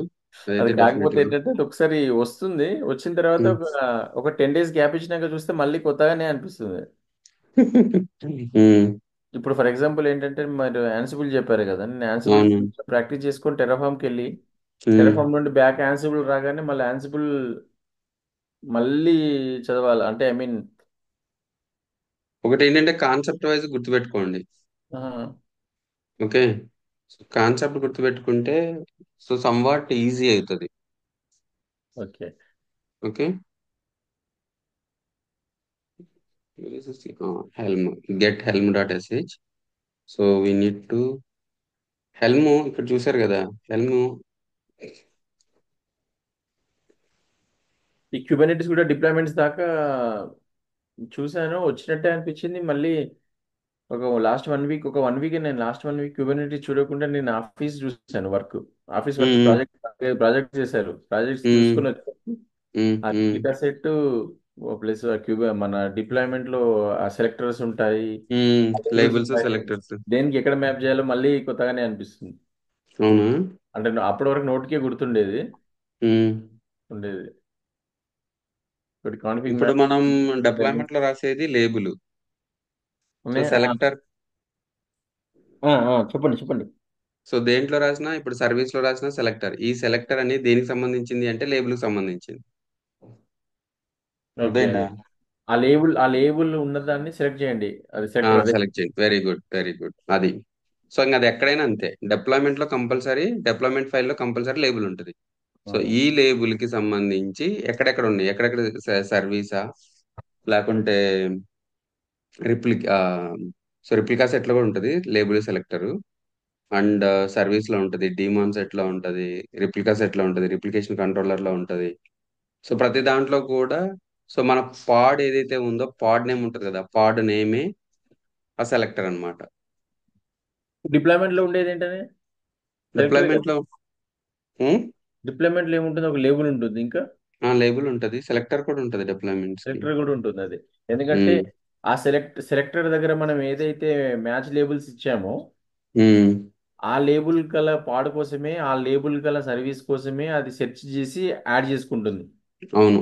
[SPEAKER 2] అది
[SPEAKER 1] అదైతే
[SPEAKER 2] కాకపోతే
[SPEAKER 1] డెఫినెట్ గా.
[SPEAKER 2] ఏంటంటే అది ఒకసారి వస్తుంది, వచ్చిన తర్వాత
[SPEAKER 1] ఉమ్.
[SPEAKER 2] ఒక 10 days గ్యాప్ ఇచ్చినాక చూస్తే మళ్ళీ కొత్తగానే అనిపిస్తుంది.
[SPEAKER 1] ఉమ్,
[SPEAKER 2] ఇప్పుడు ఫర్ ఎగ్జాంపుల్ ఏంటంటే మీరు యాన్సిబుల్ చెప్పారు కదా, నేను యాన్సిబుల్
[SPEAKER 1] అవును.
[SPEAKER 2] ప్రాక్టీస్ చేసుకొని టెరాఫామ్కి వెళ్ళి
[SPEAKER 1] ఉమ్.
[SPEAKER 2] టెరాఫామ్ నుండి బ్యాక్ యాన్సిబుల్ రాగానే మళ్ళీ యాన్సిబుల్ మళ్ళీ చదవాలి అంటే ఐ మీన్.
[SPEAKER 1] ఒకటి ఏంటంటే కాన్సెప్ట్ వైజ్ గుర్తుపెట్టుకోండి. ఓకే. కాన్సెప్ట్ గుర్తుపెట్టుకుంటే సో సమ్వాట్ ఈజీ అవుతుంది.
[SPEAKER 2] Okay.
[SPEAKER 1] Okay. Helm, get helm dot SH. So we need to helm ఇక్కడ చూసారు కదా. హెల్మ్.
[SPEAKER 2] ఈ క్యూబర్నెటిస్ కూడా డిప్లాయ్మెంట్స్ దాకా చూశాను, వచ్చినట్టే అనిపించింది. మళ్ళీ ఒక వన్ వీక్ నేను లాస్ట్ 1 వీక్ క్యూబర్నెటిస్ చూడకుండా నేను ఆఫీస్ చూశాను, ఆఫీస్ వర్క్,
[SPEAKER 1] ఉమ్,
[SPEAKER 2] ప్రాజెక్ట్ చేశారు, ప్రాజెక్ట్స్
[SPEAKER 1] ఉమ్,
[SPEAKER 2] చూసుకుని వచ్చాను.
[SPEAKER 1] ఉమ్,
[SPEAKER 2] ఆ
[SPEAKER 1] ఉమ్,
[SPEAKER 2] డేటా సెట్ ప్లస్ మన డిప్లాయ్మెంట్ లో ఆ సెలెక్టర్స్ ఉంటాయి, లేబుల్స్
[SPEAKER 1] లేబుల్స్
[SPEAKER 2] ఉంటాయి,
[SPEAKER 1] సెలెక్టర్స్.
[SPEAKER 2] దేనికి ఎక్కడ మ్యాప్ చేయాలో మళ్ళీ కొత్తగానే అనిపిస్తుంది.
[SPEAKER 1] అవునా.
[SPEAKER 2] అంటే అప్పటి వరకు నోటికే గుర్తుండేది
[SPEAKER 1] ఉమ్.
[SPEAKER 2] ఉండేది ఇప్పుడు కాన్ఫిగ్
[SPEAKER 1] ఇప్పుడు
[SPEAKER 2] మ్యాప్
[SPEAKER 1] మనం డిప్లాయ్మెంట్ లో రాసేది లేబుల్. సో
[SPEAKER 2] ఉన్నాయి.
[SPEAKER 1] సెలెక్టర్.
[SPEAKER 2] చెప్పండి చెప్పండి.
[SPEAKER 1] సో దేంట్లో రాసినా, ఇప్పుడు సర్వీస్ లో రాసినా సెలెక్టర్. ఈ సెలెక్టర్ అనేది దేనికి సంబంధించింది అంటే లేబుల్ కి సంబంధించింది.
[SPEAKER 2] ఓకే.
[SPEAKER 1] అర్థమైందా?
[SPEAKER 2] ఆ లేబుల్ ఉన్నదాన్ని సెలెక్ట్ చేయండి, అది సెలెక్టర్ అదే.
[SPEAKER 1] సెలెక్ట్ చేయండి. Very good, very good. అది. సో ఇంకా అది ఎక్కడైనా అంతే. డిప్లాయ్మెంట్ లో కంపల్సరీ, డిప్లాయ్మెంట్ ఫైల్ లో కంపల్సరీ లేబుల్ ఉంటుంది. సో ఈ లేబుల్ కి సంబంధించి ఎక్కడెక్కడ ఉన్నాయి, ఎక్కడెక్కడ సర్వీసా, లేకుంటే రిప్లిక్ సో రిప్లికా సెట్ లో కూడా ఉంటుంది లేబుల్ సెలెక్టర్. అండ్ సర్వీస్ లో ఉంటుంది, డిమాన్ సెట్ లో ఉంటుంది, రిప్లికా సెట్ లో ఉంటుంది, రిప్లికేషన్ కంట్రోలర్ లో ఉంటుంది. సో ప్రతి దాంట్లో కూడా సో మన పాడ్ ఏదైతే ఉందో పాడ్ నేమ్ ఉంటుంది కదా, పాడ్ నేమే ఆ సెలెక్టర్ అన్నమాట.
[SPEAKER 2] డిప్లాయ్మెంట్ లో ఉండేది ఏంటనే సెలెక్టర్
[SPEAKER 1] డిప్లాయ్మెంట్
[SPEAKER 2] కదా.
[SPEAKER 1] లో
[SPEAKER 2] డిప్లాయ్మెంట్ లో ఏముంటుంది, ఒక లేబుల్ ఉంటుంది, ఇంకా
[SPEAKER 1] లేబుల్ ఉంటుంది, సెలెక్టర్ కూడా ఉంటుంది డిప్లాయ్మెంట్స్ కి.
[SPEAKER 2] సెలెక్టర్ కూడా ఉంటుంది. అది ఎందుకంటే ఆ సెలెక్టర్ దగ్గర మనం ఏదైతే మ్యాచ్ లేబుల్స్ ఇచ్చామో
[SPEAKER 1] ఉమ్,
[SPEAKER 2] ఆ లేబుల్ గల పాడు కోసమే, ఆ లేబుల్ గల సర్వీస్ కోసమే అది సెర్చ్ చేసి యాడ్ చేసుకుంటుంది.
[SPEAKER 1] అవును.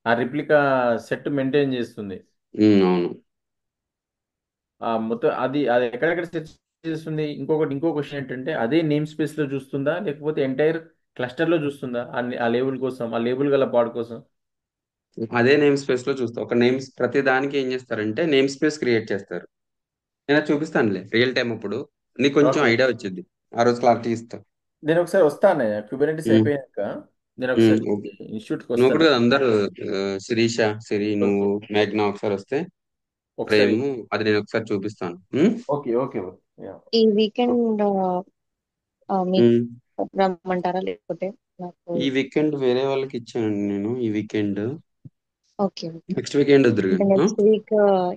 [SPEAKER 2] ఆ రిప్లికా సెట్ మెయింటైన్ చేస్తుంది.
[SPEAKER 1] అవును.
[SPEAKER 2] మొత్తం అది అది ఎక్కడెక్కడ సెర్చ్ చేస్తుంది. ఇంకో క్వశ్చన్ ఏంటంటే, అదే నేమ్ స్పేస్ లో చూస్తుందా, లేకపోతే ఎంటైర్ క్లస్టర్ లో చూస్తుందా ఆ లేబుల్ కోసం, ఆ లేబుల్ గల పాడ్ కోసం?
[SPEAKER 1] అదే నేమ్ స్పేస్ లో చూస్తా. ఒక నేమ్స్ ప్రతి దానికి ఏం చేస్తారంటే నేమ్ స్పేస్ క్రియేట్ చేస్తారు. నేను అది చూపిస్తానులే రియల్ టైం అప్పుడు, నీకు కొంచెం
[SPEAKER 2] ఓకే,
[SPEAKER 1] ఐడియా వచ్చింది. ఆ రోజు క్లారిటీ ఇస్తా.
[SPEAKER 2] నేను ఒకసారి వస్తాను కుబెర్నెటిస్
[SPEAKER 1] ఉమ్,
[SPEAKER 2] అయిపోయాక. నేను ఒకసారి
[SPEAKER 1] ఓకే.
[SPEAKER 2] ఇన్స్టిట్యూట్కి
[SPEAKER 1] నువ్వు కూడా
[SPEAKER 2] వస్తాను.
[SPEAKER 1] కదా అందరు, శిరీష, సిరి, నువ్వు,
[SPEAKER 2] ఓకే,
[SPEAKER 1] మేఘ్నా ఒకసారి వస్తే
[SPEAKER 2] ఒకసారి.
[SPEAKER 1] ప్రేమ్, అది నేను ఒకసారి చూపిస్తాను. ఉమ్,
[SPEAKER 2] ఓకే, ఓకే, యా.
[SPEAKER 3] ఈ వీకెండ్ మీకు
[SPEAKER 1] ఉమ్.
[SPEAKER 3] రమ్మంటారా లేకపోతే నాకు?
[SPEAKER 1] ఈ వీకెండ్ వేరే వాళ్ళకి ఇచ్చాను నేను. ఈ weekend
[SPEAKER 3] okay, okay.
[SPEAKER 1] Next weekend వద్దురు
[SPEAKER 3] అంటే
[SPEAKER 1] కానీ
[SPEAKER 3] నెక్స్ట్ వీక్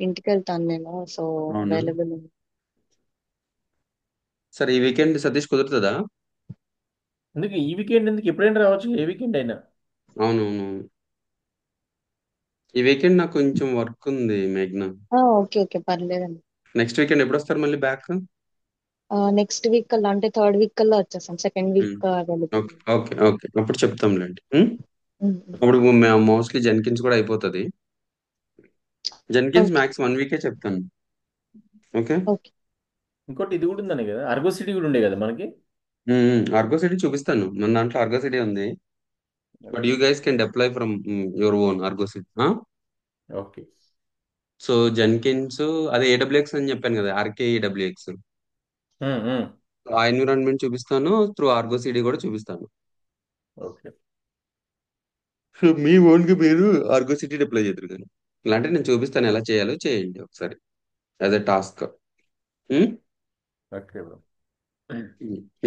[SPEAKER 3] ఇంటికి వెళ్తాను నేను, సో
[SPEAKER 1] అవునా.
[SPEAKER 3] అవైలబుల్.
[SPEAKER 1] సరే ఈ వీకెండ్ సతీష్ కుదురుతుందా?
[SPEAKER 2] ఎందుకు ఈ వీకెండ్, ఎందుకు ఎప్పుడైనా రావచ్చు, ఏ వీకెండ్ అయినా.
[SPEAKER 1] అవునవును. ఈ వీకెండ్ నాకు కొంచెం వర్క్ ఉంది మేఘ్నా.
[SPEAKER 3] ఓకే, ఓకే, పర్లేదండి.
[SPEAKER 1] నెక్స్ట్ వీకెండ్ ఎప్పుడు వస్తారు మళ్ళీ బ్యాక్?
[SPEAKER 3] నెక్స్ట్ వీక్ కల్లా అంటే థర్డ్ వీక్ కల్లా వచ్చేస్తాం. Second week available.
[SPEAKER 1] Okay, okay, okay, అప్పుడు చెప్తాంలేండి.
[SPEAKER 3] ఓకే,
[SPEAKER 1] అప్పుడు మోస్ట్లీ జెన్కిన్స్ కూడా అయిపోతుంది. జెన్కిన్స్ మ్యాక్స్ 1 వీకే చెప్తాను. ఓకే.
[SPEAKER 3] ఓకే.
[SPEAKER 2] ఇంకోటి ఇది కూడా ఉందని కదా, అర్గో సిటీ కూడా ఉండే కదా మనకి.
[SPEAKER 1] ఆర్గో సిటీ చూపిస్తాను, మన దాంట్లో ఆర్గో సిటీ ఉంది. But you guys can deploy from your own Argo city.
[SPEAKER 2] Okay.
[SPEAKER 1] So Jenkins, అదే ఏడబ్ల్యూఎక్స్ అని చెప్పాను కదా, ఆర్కేఈడబ్ల్యూఎక్స్.
[SPEAKER 2] ఉమ్, ఉమ్.
[SPEAKER 1] ఆ ఎన్విరాన్మెంట్ చూపిస్తాను, త్రూ ఆర్గో సిటీ కూడా చూపిస్తాను.
[SPEAKER 2] ఓకే.
[SPEAKER 1] సో మీ ఓన్ కి మీరు ఆర్గో సిటీ డిప్లాయ్ చేద్దరు కానీ, ఇలాంటి నేను చూపిస్తాను ఎలా చేయాలో, చేయండి ఒకసారి as a task.
[SPEAKER 2] Okay bro.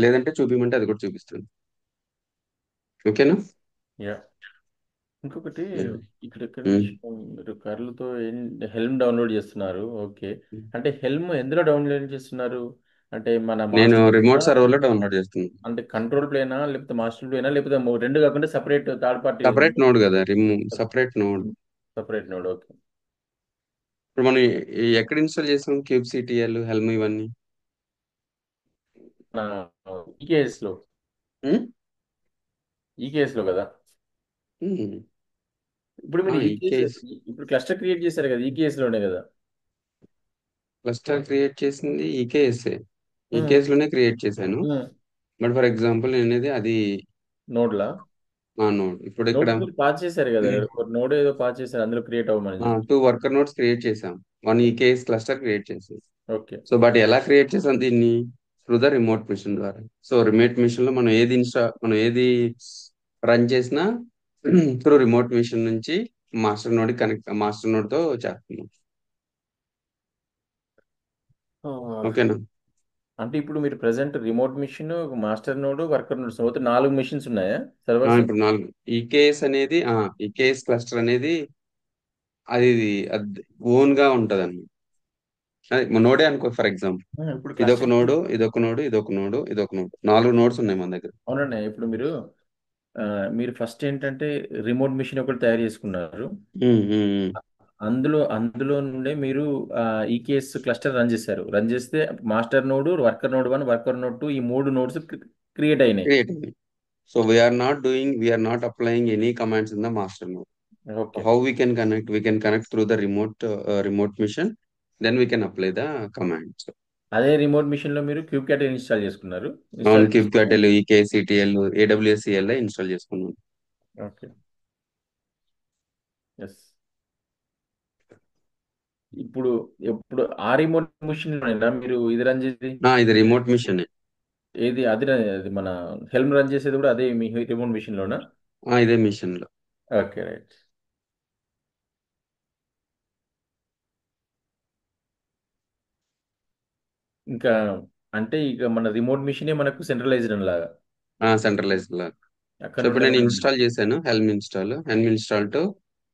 [SPEAKER 1] లేదంటే చూపిమంటే అది కూడా చూపిస్తాను. ఓకేనా.
[SPEAKER 2] యా. ఇంకొకటి,
[SPEAKER 1] Yeah.
[SPEAKER 2] ఇక్కడ
[SPEAKER 1] ఉమ్.
[SPEAKER 2] విషయం, మీరు కర్లతో హెల్మ్ డౌన్లోడ్ చేస్తున్నారు. ఓకే. అంటే హెల్మ్ ఎందులో డౌన్లోడ్ చేస్తున్నారు? అంటే మన
[SPEAKER 1] నేను
[SPEAKER 2] మాస్టర్,
[SPEAKER 1] రిమోట్ సర్వర్ లో డౌన్లోడ్ చేస్తున్నాను.
[SPEAKER 2] అంటే కంట్రోల్ ప్లేనా, లేకపోతే మాస్టర్ ప్లేనా, లేకపోతే రెండు కాకుండా సపరేట్ థర్డ్ పార్టీ ఉంది?
[SPEAKER 1] సపరేట్ నోడ్ కదా, separate node.
[SPEAKER 2] Separate node. Okay.
[SPEAKER 1] ఇప్పుడు మనం ఎక్కడ ఇన్స్టాల్ చేసాం క్యూబ్ సిటిఎల్ హెల్మ్ ఇవన్నీ?
[SPEAKER 2] మన ఈకేఎస్ లో,
[SPEAKER 1] ఉమ్?
[SPEAKER 2] ఈకేఎస్ లో కదా.
[SPEAKER 1] ఉమ్.
[SPEAKER 2] ఇప్పుడు మీరు
[SPEAKER 1] ఈ
[SPEAKER 2] ఈకేఎస్,
[SPEAKER 1] కేస్
[SPEAKER 2] ఇప్పుడు క్లస్టర్ క్రియేట్ చేశారు కదా, ఈకేఎస్ లోనే కదా.
[SPEAKER 1] క్లస్టర్ క్రియేట్ చేసింది ఈ కేఎస్ఏ. ఈ
[SPEAKER 2] ఉమ్,
[SPEAKER 1] కేస్ లోనే క్రియేట్ చేశాను.
[SPEAKER 2] ఉమ్.
[SPEAKER 1] బట్ ఫర్ ఎగ్జాంపుల్ నేను అనేది అది
[SPEAKER 2] నోడ్లా,
[SPEAKER 1] నా నోడ్ ఇప్పుడు ఇక్కడ
[SPEAKER 2] నోడ్ మీరు పాస్ చేశారు కదా, ఒక నోడ్ ఏదో పాస్ చేశారు అందులో క్రియేట్ అవ్వమని చెప్పి.
[SPEAKER 1] 2 వర్కర్ నోట్స్ క్రియేట్ చేసాం. 1 EKS క్లస్టర్ క్రియేట్ చేసాం.
[SPEAKER 2] ఓకే.
[SPEAKER 1] సో బట్ ఎలా క్రియేట్ చేసాం దీన్ని? త్రూ ద రిమోట్ మిషన్ ద్వారా. సో రిమోట్ మిషన్ లో మనం ఏది రన్ చేసినా త్రూ రిమోట్ మిషన్ నుంచి మాస్టర్ నోడ్ తో చేస్తున్నాం.
[SPEAKER 2] ఆ,
[SPEAKER 1] ఓకేనా.
[SPEAKER 2] అంటే ఇప్పుడు మీరు present remote machine, master node, worker nodes మొత్తం 4 మిషన్స్ ఉన్నాయా, సర్వర్స్?
[SPEAKER 1] ఇప్పుడు 4 ఈకేఎస్ అనేది, ఈకేఎస్ క్లస్టర్ అనేది అది ఓన్ గా ఉంటది అన్నమాట. అది నోడే అనుకో ఫర్ ఎగ్జాంపుల్.
[SPEAKER 2] ఇప్పుడు
[SPEAKER 1] ఇదొక
[SPEAKER 2] క్లస్టర్,
[SPEAKER 1] నోడు, ఇదొక నోడు, ఇదొక నోడు, ఇదొక నోడు, 4 నోడ్స్ ఉన్నాయి మన దగ్గర.
[SPEAKER 2] అవునండి. ఇప్పుడు ఆ, మీరు ఫస్ట్ ఏంటంటే రిమోట్ మిషన్ ఒకటి తయారు చేసుకున్నారు.
[SPEAKER 1] ఉమ్, ఉమ్, ఉమ్.
[SPEAKER 2] అందులో నుండే మీరు ఈకేఎస్ క్లస్టర్ రన్ చేశారు. రన్ చేస్తే master node, worker node 1, worker node 2, ఈ 3 నోడ్స్ క్రియేట్ అయినాయి.
[SPEAKER 1] క్రియేట్ అయింది. So we are not applying any commands in the master node.
[SPEAKER 2] Okay.
[SPEAKER 1] How we can connect through the remote mission, then we can apply the commands.
[SPEAKER 2] అదే రిమోట్ మిషన్ లో మీరు క్యూబ్ క్యాట్ ఇన్స్టాల్ చేసుకున్నారు.
[SPEAKER 1] On
[SPEAKER 2] ఇన్స్టాల్ చేసుకుని,
[SPEAKER 1] kubectl, EKCTL, AWS ఇన్స్టాల్ చేసుకున్నాం.
[SPEAKER 2] Okay, yes. ఇప్పుడు ఇప్పుడు ఆ రిమోట్ మిషన్ మీరు ఇది రన్ చేసి,
[SPEAKER 1] ఇది రిమోట్ మిషన్.
[SPEAKER 2] ఏది అది మన హెల్మ్ రన్ చేసేది కూడా అదే మీ రిమోట్ మిషన్ లోనా?
[SPEAKER 1] ఇదే మిషన్ లో.
[SPEAKER 2] Okay, right. ఇంకా అంటే ఇక మన రిమోట్ మిషనే మనకు సెంట్రలైజ్డ్ లాగా.
[SPEAKER 1] సెంట్రలైజ్ లా.
[SPEAKER 2] అక్కడ
[SPEAKER 1] సో ఇప్పుడు
[SPEAKER 2] నుండి
[SPEAKER 1] నేను
[SPEAKER 2] మనం
[SPEAKER 1] ఇన్స్టాల్ చేశాను Helm install to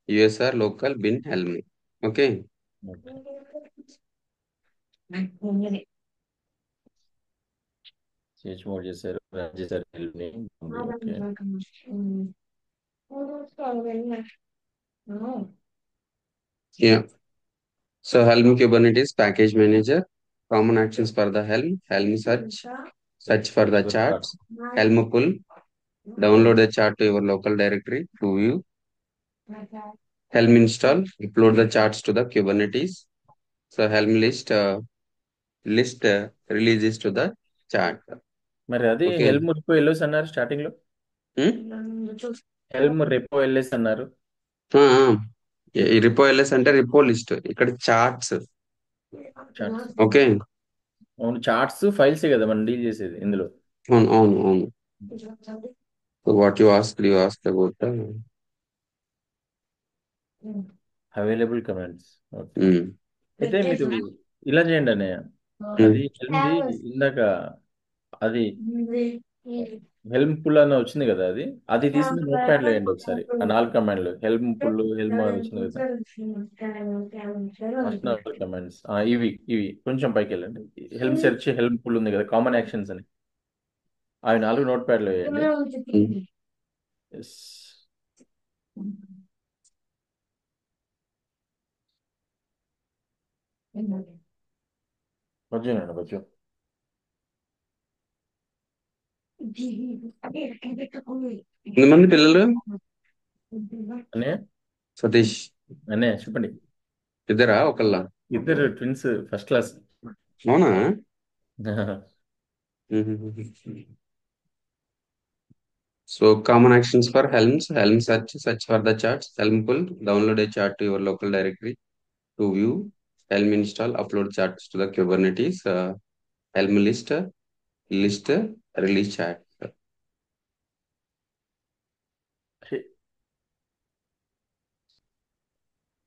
[SPEAKER 1] USR local bin Helm. Okay.
[SPEAKER 2] Change mode చేశారు, రన్ చేశారు, help ఉంది. Okay.
[SPEAKER 1] Yeah. So Helm Kubernetes package manager, common actions for the Helm search for the charts, Helm pull, download the chart to your local directory to view, Helm install, upload the charts to the Kubernetes. So Helm list releases to the chart.
[SPEAKER 2] మరి అది
[SPEAKER 1] Okay.
[SPEAKER 2] హెల్మ్ రిపో ఎల్ఎస్ అన్నారు స్టార్టింగ్ లో. హెల్మ్ రెపో ఎల్ఎస్ అన్నారు.
[SPEAKER 1] ఈ రిపో ఎల్ఎస్ అంటే రిపో లిస్ట్, ఇక్కడ చార్ట్స్.
[SPEAKER 2] చార్ట్స్.
[SPEAKER 1] ఓకే.
[SPEAKER 2] అవును, చార్ట్స్ ఫైల్సే కదా మనం డీల్ చేసేది ఇందులో.
[SPEAKER 1] అవును అవును అవును. What you ask about
[SPEAKER 2] available commands. Okay. అయితే మీరు ఇలా చేయండి అన్నయ్య, అది
[SPEAKER 1] Hmm.
[SPEAKER 2] హెల్మ్ది ఇందాక అది హెల్మ్ పుల్ అని వచ్చింది కదా, అది అది తీసి నోట్ ప్యాడ్ లో వేయండి ఒకసారి. ఆ 4 కమాండ్లు హెల్మ్ పుల్, హెల్మ్ అది వచ్చింది కదా, ఫస్ట్ 4 కమాండ్స్. ఇవి కొంచెం పైకి వెళ్ళండి. హెల్మ్ సెర్చ్, హెల్మ్ పుల్ ఉంది కదా, కామన్ యాక్షన్స్ అని, అవి 4 నోట్ ప్యాడ్ లో వేయండి. ఎస్. కొంచెం కొంచెం
[SPEAKER 1] ఎంతమంది పిల్లలు
[SPEAKER 2] అన్నయ్య,
[SPEAKER 1] సతీష్?
[SPEAKER 2] అన్నయ్య చెప్పండి.
[SPEAKER 1] ఇద్దరా ఒకళ్ళ?
[SPEAKER 2] ఇద్దరు ట్విన్స్, ఫస్ట్ క్లాస్.
[SPEAKER 1] అవునా? So common actions for Helm search for the charts, Helm pull, download a chart to your local directory to view, Helm install, upload charts to the Kubernetes, Helm list release chat.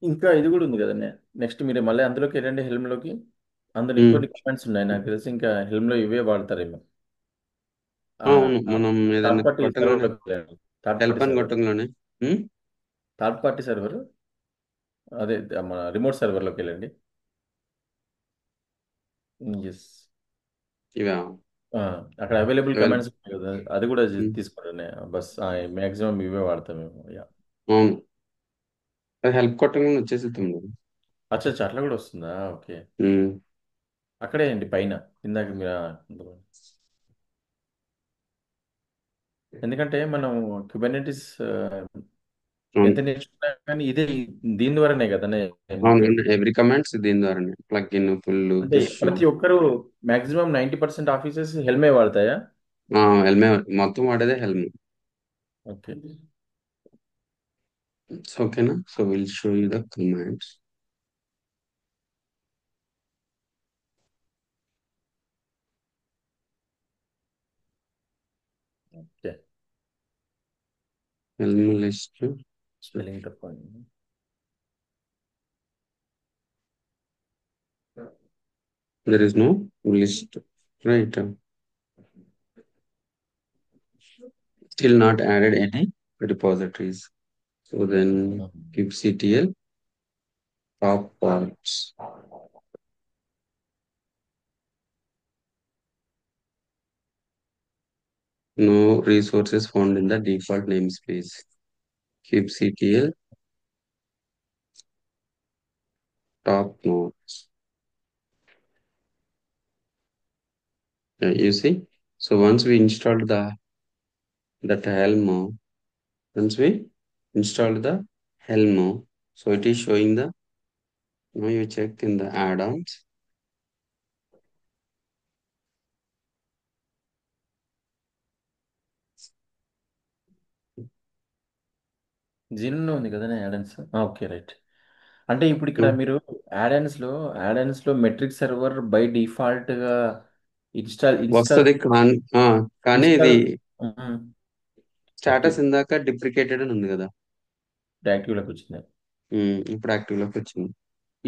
[SPEAKER 2] ఇంకా ఇది కూడా ఉంది కదండి. నెక్స్ట్ మీరు మళ్ళీ అందులోకి వెళ్ళండి, హెల్మ్ లోకి. అందులో ఇంకోటి కమెంట్స్ ఉన్నాయి, నాకు తెలిసి ఇంకా హెల్మ్ లో ఇవే వాడతారేమో.
[SPEAKER 1] అవును, మనం
[SPEAKER 2] థర్డ్
[SPEAKER 1] ఏదైనా
[SPEAKER 2] పార్టీ
[SPEAKER 1] కొట్టంగానే
[SPEAKER 2] సర్వర్లోకి వెళ్ళండి. థర్డ్
[SPEAKER 1] హెల్ప్
[SPEAKER 2] పార్టీ
[SPEAKER 1] అని
[SPEAKER 2] సర్వర్,
[SPEAKER 1] కొట్టంగానే
[SPEAKER 2] థర్డ్ పార్టీ సర్వర్, అదే మన రిమోట్ సర్వర్లోకి వెళ్ళండి. ఎస్.
[SPEAKER 1] ఇవా
[SPEAKER 2] అక్కడ అవైలబుల్
[SPEAKER 1] అవైలబుల్.
[SPEAKER 2] కమాండ్స్ ఉన్నాయి కదా, అది కూడా తీసుకోండి. బస్ మ్యాక్సిమం ఇవే వాడతాం మేము. యా.
[SPEAKER 1] అవును, అది హెల్ప్ కొట్టంగానే వచ్చేసిద్దాం.
[SPEAKER 2] అచ్చా అచ్చా, అట్లా కూడా వస్తుందా? ఓకే.
[SPEAKER 1] ఉమ్,
[SPEAKER 2] అక్కడే అండి పైన, ఇందాక మీరు ఎందుకంటే మనం కుబర్నెటిస్
[SPEAKER 1] అవును
[SPEAKER 2] ఎంత నేర్చుకున్నా కానీ ఇదే, దీని ద్వారానే కదా
[SPEAKER 1] అవును,
[SPEAKER 2] ముఖ్యం.
[SPEAKER 1] ఎవ్రీ కమాండ్స్ దీని ద్వారానే, ప్లగ్ ఇన్, పుల్,
[SPEAKER 2] అంటే
[SPEAKER 1] పుష్.
[SPEAKER 2] ప్రతి ఒక్కరు మాక్సిమం 90% ఆఫీసెస్ హెల్మే వాడతాయా?
[SPEAKER 1] హెల్మే మొత్తం వాడేదే హెల్మ్.
[SPEAKER 2] ఓకే.
[SPEAKER 1] ఓకేనా? So will show you the commands.
[SPEAKER 2] Okay.
[SPEAKER 1] Helm list.
[SPEAKER 2] Spelling తప్ప.
[SPEAKER 1] There is no list, right? Still not added any repositories. So then kubectl top parts. No resources found in the default namespace. kubectl top nodes. You see? So once we installed that Helm, once we installed the Helm, so it is showing the, now you check in the add-ons.
[SPEAKER 2] జీరోలో ఉంది కదా యాడన్స్. Okay, right. అంటే ఇప్పుడు ఇక్కడ
[SPEAKER 1] No,
[SPEAKER 2] మీరు యాడన్స్ లో మెట్రిక్ సర్వర్ బై డిఫాల్ట్ గా ఇన్స్టాల్ ఇన్స్టాల్
[SPEAKER 1] వస్తది కానీ ఇది
[SPEAKER 2] ఇన్స్టాల్ యాక్టివ్
[SPEAKER 1] స్టేటస్ ఇందాక డిప్రికేటెడ్ అని ఉంది కదా.
[SPEAKER 2] యాక్టివ్లోకి వచ్చింది.
[SPEAKER 1] ఇప్పుడు యాక్టివ్ లోకి వచ్చింది.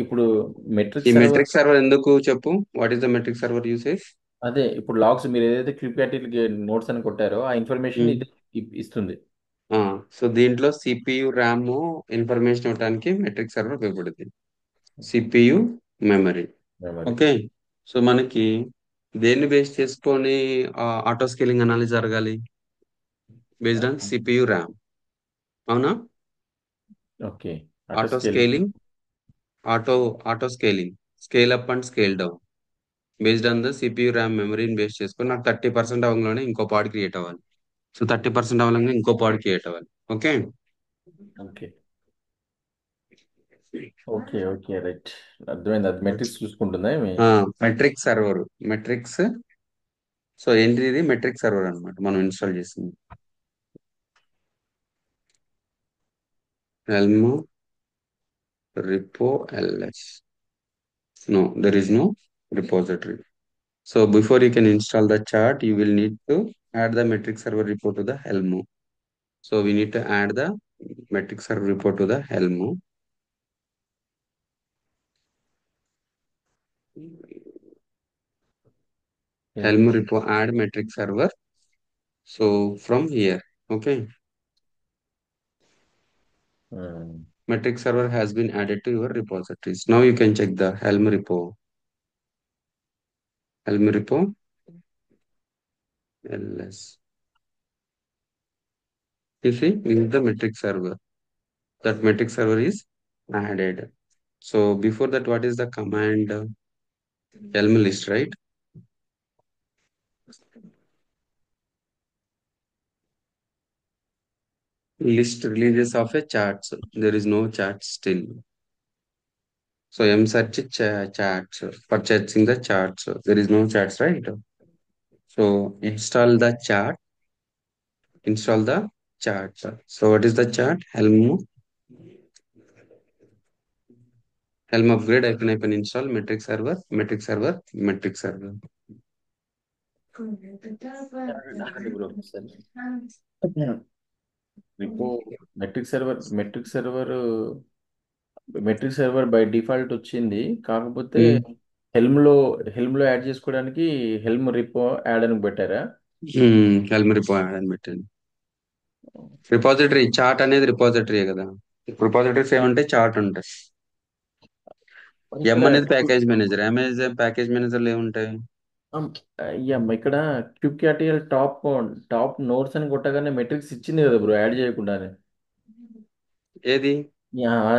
[SPEAKER 2] ఇప్పుడు
[SPEAKER 1] ఈ
[SPEAKER 2] మెట్రిక్ సర్వర్,
[SPEAKER 1] మెట్రిక్ సర్వర్ ఎందుకు చెప్పు? What is the metric server usage?
[SPEAKER 2] అదే ఇప్పుడు లాగ్స్ మీరు ఏదైతే క్యూప్యాటిల్ నోట్స్ అని కొట్టారో ఆ ఇన్ఫర్మేషన్ ఇది ఇస్తుంది.
[SPEAKER 1] సో దీంట్లో సిపియు ర్యామ్ ఇన్ఫర్మేషన్ ఇవ్వడానికి మెట్రిక్ సర్వర్ ఉపయోగపడుతుంది. CPU memory.
[SPEAKER 2] Memory.
[SPEAKER 1] Okay. So మనకి దేన్ని బేస్ చేసుకొని ఆటో స్కేలింగ్ అనాలిసిస్ జరగాలి? Based on CPU RAM. అవునా?
[SPEAKER 2] Okay. Auto
[SPEAKER 1] auto
[SPEAKER 2] scaling.
[SPEAKER 1] Scaling, auto auto scaling, scale up and scale down based on the CPU RAM మెమరీని బేస్ చేసుకొని నాకు 30% అవ్వగానే ఇంకో పాడ్ క్రియేట్ అవ్వాలి. సో 30% అవ్వగానే ఇంకో పాడ్ క్రియేట్ అవ్వాలి. Okay.
[SPEAKER 2] Okay okay okay right. అర్థమైంది. అది మెట్రిక్స్ చూసుకుంటుందా ఏమి?
[SPEAKER 1] Metric server, metrics. సో ఏంటి ఇది? మెట్రిక్ సర్వర్ అన్నమాట మనం ఇన్స్టాల్ చేసింది. Helm repo ls. No, there is no repository. So before you can install the chart, you will need to add the metric server repo to the Helm. So we need to add the metric server repo to the Helm. Helm repo add metric server. So from here, okay, metric server has been added to your repositories. Now you can check the Helm repo. Helm repo ls. You see, this is the metric server. That metric server is added. So before that, what is the command? Helm list, right? List releases of a charts. There is no chart still. So M search charts, purchasing the charts. There is no charts, right? So install the chart. Install the chart. So what is the chart? Helm upgrade. I can install metric server, metric server, metric server.
[SPEAKER 2] ఆగండి బ్రో ఒకసారి. రిపో మెట్రిక్ సర్వర్ బై డిఫాల్ట్ వచ్చింది. కాకపోతే హెల్మ్ లో యాడ్ చేసుకోవడానికి హెల్మ్ రిపో యాడ్ అని పెట్టారా?
[SPEAKER 1] Helm repo అని పెట్టండి. రిపాజిటరీ చార్ట్ అనేది రిపాజిటరీ కదా. రిపాజిటరీస్ ఏమంటే చార్ట్ ఉంటాయి. ఎం
[SPEAKER 2] ఇక్కడ
[SPEAKER 1] అనేది ప్యాకేజ్ మేనేజర్. అమెజాన్ ప్యాకేజ్ మేనేజర్లు ఏముంటాయి?
[SPEAKER 2] ఇక్కడ క్యూక్యాటిఎల్ టాప్ నోట్స్ అని కొట్టగానే మెట్రిక్స్ ఇచ్చింది కదా బ్రో, యాడ్ చేయకుండానే.
[SPEAKER 1] ఏది?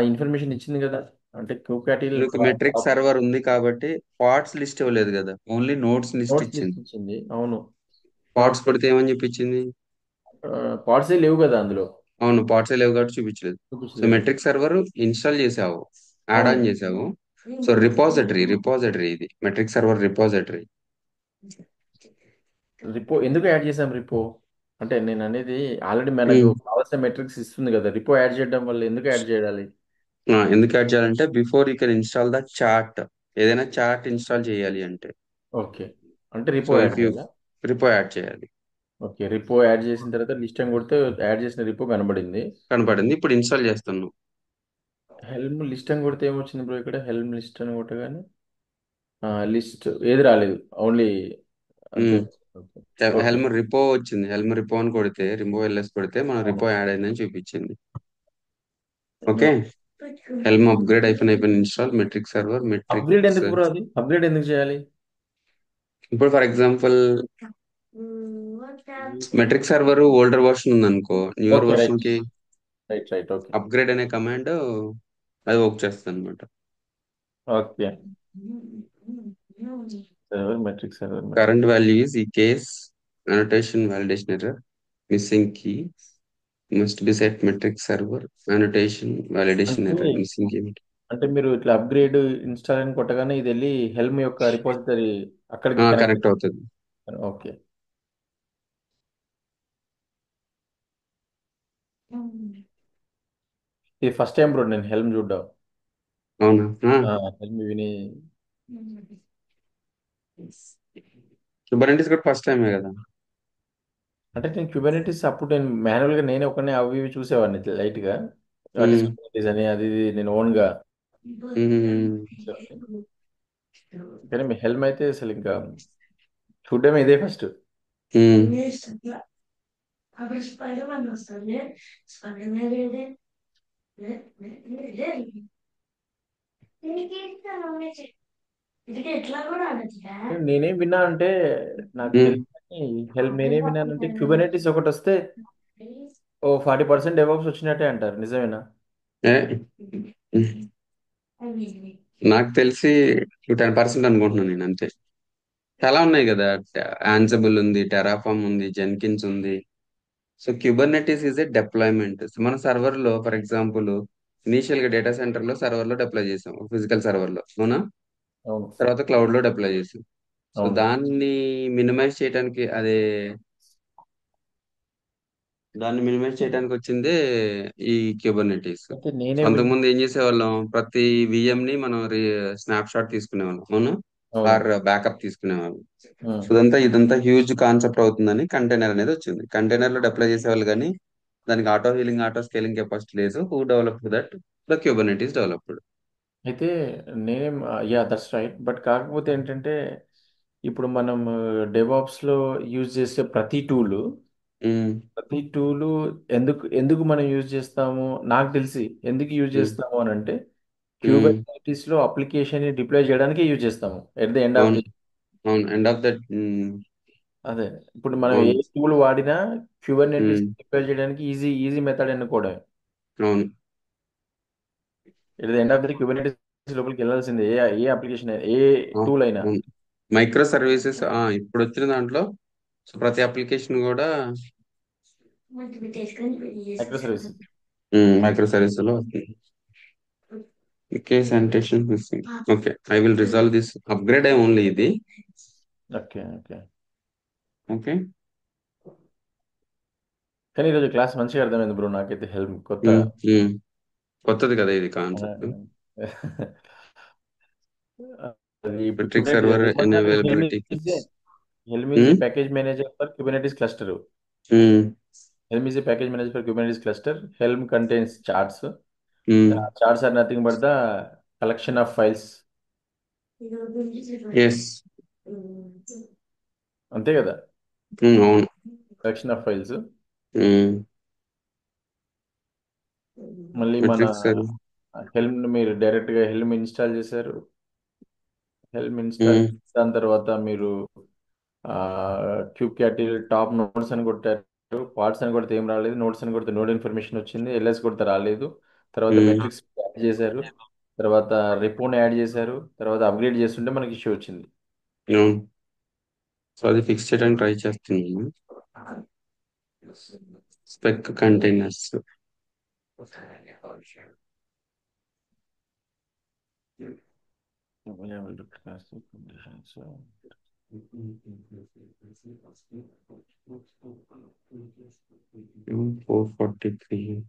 [SPEAKER 2] ఇన్ఫర్మేషన్ ఇచ్చింది కదా, అంటే క్యూక్యాటిఎల్
[SPEAKER 1] మీకు మెట్రిక్
[SPEAKER 2] టాప్
[SPEAKER 1] సర్వర్ ఉంది కాబట్టి పార్ట్స్ లిస్ట్ ఇవ్వలేదు కదా, only notes list
[SPEAKER 2] notes list
[SPEAKER 1] ఇచ్చింది.
[SPEAKER 2] ఇచ్చింది. అవును.
[SPEAKER 1] పార్ట్స్ కొడితే ఏమని చెప్పించింది?
[SPEAKER 2] పార్ట్సే లేవు కదా అందులో,
[SPEAKER 1] అవును, పార్ట్స్ లేవు కాబట్టి చూపించలేదు. సో
[SPEAKER 2] చూపించలేదు.
[SPEAKER 1] మెట్రిక్ సర్వర్ ఇన్స్టాల్ చేసావు, యాడ్
[SPEAKER 2] అవును.
[SPEAKER 1] ఆన్ చేసావు. సో రిపాజిటరీ ఇది మెట్రిక్ సర్వర్ రిపాజిటరీ.
[SPEAKER 2] రిపో ఎందుకు యాడ్ చేసాం రిపో? అంటే నేను అనేది ఆల్రెడీ మనకు కావాల్సిన మెట్రిక్స్ ఇస్తుంది కదా, రిపో యాడ్ చేయడం వల్ల ఎందుకు యాడ్ చేయాలి?
[SPEAKER 1] ఎందుకు యాడ్ చేయాలంటే before you can install the chart. ఏదైనా చార్ట్ ఇన్స్టాల్ చేయాలి అంటే,
[SPEAKER 2] ఓకే, అంటే
[SPEAKER 1] సో
[SPEAKER 2] రిపో యాడ్
[SPEAKER 1] ఇఫ్ యూ
[SPEAKER 2] చేయాలా?
[SPEAKER 1] రిపో యాడ్ చేయాలి.
[SPEAKER 2] ఓకే, రిపో యాడ్ చేసిన తర్వాత లిస్ట్ అని కొడితే యాడ్ చేసిన రిపో కనబడింది.
[SPEAKER 1] కనపడింది. ఇప్పుడు ఇన్స్టాల్ చేస్తున్నాను.
[SPEAKER 2] హెల్మ్ లిస్ట్ అని కొడితే ఏమొచ్చింది బ్రో? ఇక్కడ హెల్మ్ లిస్ట్ అని కొట్టగానే లిస్ట్ ఏది రాలేదు, ఓన్లీ అంతే. ఓకే
[SPEAKER 1] హెల్మ్ రిపో వచ్చింది. హెల్మ్ రిపో అని కొడితే, రిపో ఎల్ఎస్ కొడితే మన రిపో యాడ్ అయిందని చూపించింది. ఓకే. హెల్మ్ అప్గ్రేడ్ అయిపోయిన install metric server
[SPEAKER 2] upgrade
[SPEAKER 1] metrics.
[SPEAKER 2] ఎందుకు బ్రో? అది అప్గ్రేడ్ ఎందుకు చేయాలి?
[SPEAKER 1] ఇప్పుడు for example metric server older version ఉందనుకో, న్యూయర్
[SPEAKER 2] ఓకే
[SPEAKER 1] వర్షన్
[SPEAKER 2] రైట్
[SPEAKER 1] కి
[SPEAKER 2] రైట్ రైట్. ఓకే
[SPEAKER 1] అప్గ్రేడ్ అనే కమాండ్ అది వర్క్ చేస్తుంది అనమాట.
[SPEAKER 2] Okay. Server
[SPEAKER 1] current value is ఈ case annotation validation error missing key must be set metric server annotation validation
[SPEAKER 2] అంటే
[SPEAKER 1] error missing key.
[SPEAKER 2] అంటే మీరు ఇట్లా అప్గ్రేడ్ ఇన్స్టాల్ అని కొట్టగానే ఇది వెళ్ళి హెల్మ్ యొక్క రిపోజిటరీ అక్కడికి కనెక్ట్.
[SPEAKER 1] కనెక్ట్ అవుతుంది.
[SPEAKER 2] ఓకే. ఇది ఫస్ట్ టైం బ్రో నేను హెల్మ్ చూడ్డాం.
[SPEAKER 1] అవునా?
[SPEAKER 2] హెల్మ్ విని.
[SPEAKER 1] కుబర్నెటిస్ కూడా ఫస్ట్ టైమే కదా.
[SPEAKER 2] అంటే నేను క్యూబర్నెటిస్ అప్పుడు నేను మాన్యువల్గా నేనే ఒకనే అవి ఇవి చూసేవాడిని లైట్గా. వాట్ ఈస్
[SPEAKER 1] ఉమ్,
[SPEAKER 2] కుబర్నెటిస్ అని అది ఇది నేను ఓన్గా.
[SPEAKER 1] ఉమ్,
[SPEAKER 2] కానీ మీ హెల్మ్ అయితే అసలు ఇంకా చూడడమే ఇదే ఫస్ట్.
[SPEAKER 1] ఉమ్.
[SPEAKER 2] నేనేం విన్నా అంటే, నాకు
[SPEAKER 1] ఉమ్.
[SPEAKER 2] తెలిసి హెల్మ్ నేనేం విన్నానంటే క్యూబర్నెటిస్ ఒకటి వస్తే ఓ 40% డెవాప్స్ వచ్చినట్టే అంటారు, నిజమేనా?
[SPEAKER 1] ఏ, నాకు తెలిసి 10% అనుకుంటున్నాను నేను అంతే. చాలా ఉన్నాయి కదా, ఆన్సిబుల్ ఉంది, టెరాఫామ్ ఉంది, జెన్కిన్స్ ఉంది. So Kubernetes is a deployment. మన సర్వర్ లో ఫర్ ఎగ్జాంపుల్ ఇనీషియల్ గా డేటా సెంటర్ లో సర్వర్ లో డిప్లాయ్ చేసాం, ఫిజికల్ సర్వర్ లో అవునా.
[SPEAKER 2] అవును.
[SPEAKER 1] తర్వాత క్లౌడ్ లో డిప్లాయ్ చేసాం. సో
[SPEAKER 2] అవును.
[SPEAKER 1] దాన్ని మినిమైజ్ చేయడానికి వచ్చిందే ఈ క్యూబర్నెటీస్.
[SPEAKER 2] అయితే
[SPEAKER 1] సో
[SPEAKER 2] నేనే విన్నా.
[SPEAKER 1] అంతకుముందు ఏం చేసేవాళ్ళం, ప్రతి విఎం ని మనం స్నాప్ షాట్ తీసుకునేవాళ్ళం అవును,
[SPEAKER 2] అవును.
[SPEAKER 1] ఆర్ బ్యాకప్ తీసుకునేవాళ్ళం.
[SPEAKER 2] ఉమ్.
[SPEAKER 1] సో ఇదంతా హ్యూజ్ కాన్సెప్ట్ అవుతుందని కంటైనర్ అనేది వచ్చింది. కంటైనర్ లో డిప్లై చేసేవాళ్ళు కానీ దానికి auto healing, auto scaling capacity లేదు. Who develop that? The Kubernetes developed.
[SPEAKER 2] అయితే నేనేం, యా దట్స్ రైట్. బట్ కాకపోతే ఏంటంటే, ఇప్పుడు మనం డెవాప్స్లో యూజ్ చేసే ప్రతి టూలు ఎందుకు ఎందుకు మనం యూజ్ చేస్తాము, నాకు తెలిసి ఎందుకు యూజ్ చేస్తాము అని అంటే, క్యూబర్నెటీస్లో అప్లికేషన్ డిప్లాయ్ చేయడానికి యూజ్ చేస్తాము ఎట్ ద ఎండ్ ఆఫ్
[SPEAKER 1] అవును,
[SPEAKER 2] ది.
[SPEAKER 1] అవును, ఎండ్ ఆఫ్ దట్.
[SPEAKER 2] అదే, ఇప్పుడు మనం ఏ
[SPEAKER 1] అవును.
[SPEAKER 2] టూల్ వాడినా క్యూబర్నెటీస్
[SPEAKER 1] ఉమ్,
[SPEAKER 2] డిప్లాయ్ చేయడానికి ఈజీ ఈజీ మెథడ్ ఎన్నుకోవడమే.
[SPEAKER 1] అవును,
[SPEAKER 2] at the end of the Kubernetes లోపలికి వెళ్ళాల్సిందే, ఏ అప్లికేషన్ అయినా, ఏ టూల్ అయినా.
[SPEAKER 1] అవును. మైక్రో సర్వీసెస్ ఇప్పుడు వచ్చిన దాంట్లో సో ప్రతి అప్లికేషన్ కూడా
[SPEAKER 2] మైక్రో సర్వీసెస్.
[SPEAKER 1] మైక్రో సర్వీస్ లో వస్తుంది. కేస్ indentation missing. Okay, I will resolve this upgrade only ఇది.
[SPEAKER 2] Okay, okay.
[SPEAKER 1] ఓకే.
[SPEAKER 2] కానీ ఈరోజు క్లాస్ మంచిగా అర్థమైంది బ్రో, నాకైతే హెల్ప్ కొత్త.
[SPEAKER 1] కొత్తది కదా ఇది
[SPEAKER 2] ఆ,
[SPEAKER 1] కాన్సెప్ట్.
[SPEAKER 2] అది ఇప్పుడు
[SPEAKER 1] మెట్రిక్ సర్వర్ ఇన్
[SPEAKER 2] ఏమంటారు,
[SPEAKER 1] availability.
[SPEAKER 2] Helm is a package manager for Kubernetes cluster. Helm is a package manager for Kubernetes cluster. Helm contains charts. Charts are nothing but the collection of files.
[SPEAKER 1] Yes.
[SPEAKER 2] అంతే కదా,
[SPEAKER 1] అవును.
[SPEAKER 2] Collection of files.
[SPEAKER 1] ఉమ్,
[SPEAKER 2] మళ్ళీ మన
[SPEAKER 1] మెట్రిక్ సర్వర్.
[SPEAKER 2] హెల్మ్ మీరు డైరెక్ట్గా హెల్మ్ ఇన్స్టాల్ చేశారు. హెల్మ్ ఇన్స్టాల్ దాని తర్వాత మీరు క్యూబ్ క్యాటిల్ టాప్ నోట్స్ అని కొట్టారు. పార్ట్స్ అని కొడితే ఏం రాలేదు, నోట్స్ అని కొడితే నోడ్ ఇన్ఫర్మేషన్ వచ్చింది, ఎల్ఎస్ కొడితే రాలేదు. తర్వాత మెట్రిక్స్ యాడ్ చేశారు, తర్వాత రిపోని యాడ్ చేశారు, తర్వాత అప్గ్రేడ్ చేస్తుంటే మనకి ఇష్యూ వచ్చింది.
[SPEAKER 1] అవును. సో అది ఫిక్స్ చేయడానికి ట్రై చేస్తున్నాను. Spec containers.
[SPEAKER 2] Available to classic conditions.
[SPEAKER 1] 443.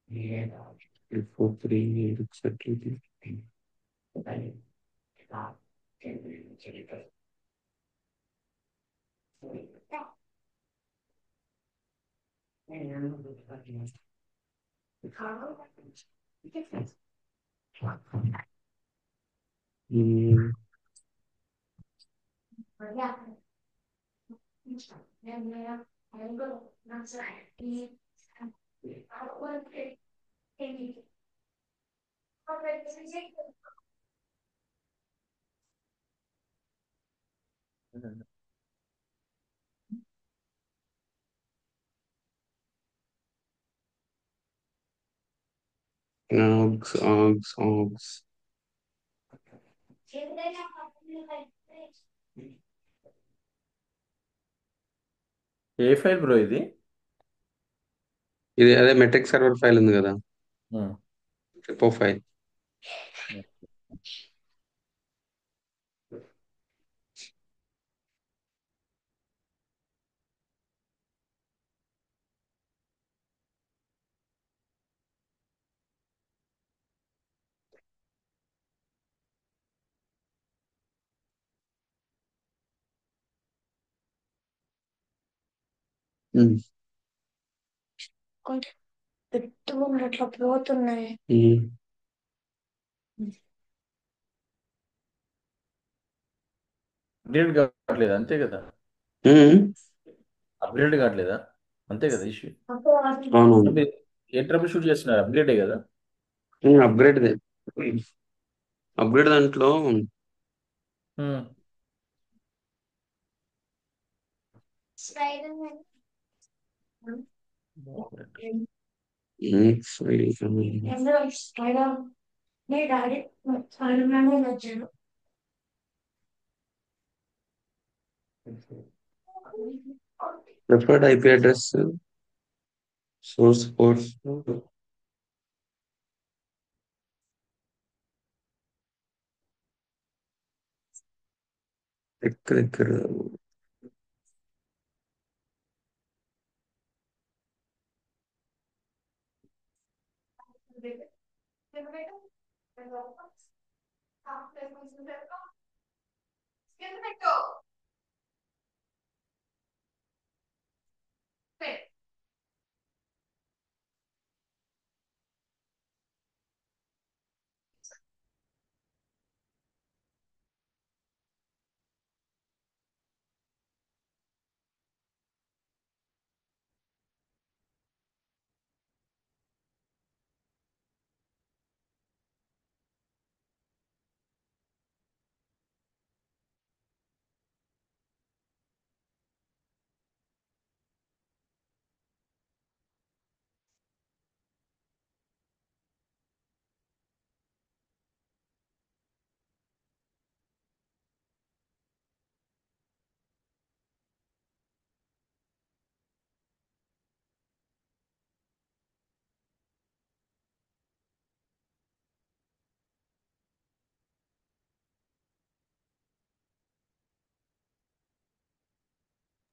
[SPEAKER 1] 443 exactly. Ogs.
[SPEAKER 2] A file bro ఇది?
[SPEAKER 1] ఇది అదే మెట్రిక్ సర్వర్ ఫైల్ ఉంది కదా,
[SPEAKER 2] Hmm.
[SPEAKER 1] రిపో ఫైల్. కొంచెం పెట్టుకుని అట్లా పోతున్నాయి.
[SPEAKER 2] అప్డేట్ కావట్లేదు అంతే కదా,
[SPEAKER 1] ఉమ్,
[SPEAKER 2] అప్డేట్ కావట్లేదా, అంతే కదా ఇష్యూ.
[SPEAKER 1] అవునవును.
[SPEAKER 2] మీరు ఏ ట్రబుల్ షూట్ చేస్తున్నారు, అప్డేటే కదా.
[SPEAKER 1] అప్గ్రేడ్ అప్గ్రేడ్ దాంట్లో
[SPEAKER 2] um.
[SPEAKER 1] Preferred IP address, source ports ఎక్కడెక్కడ.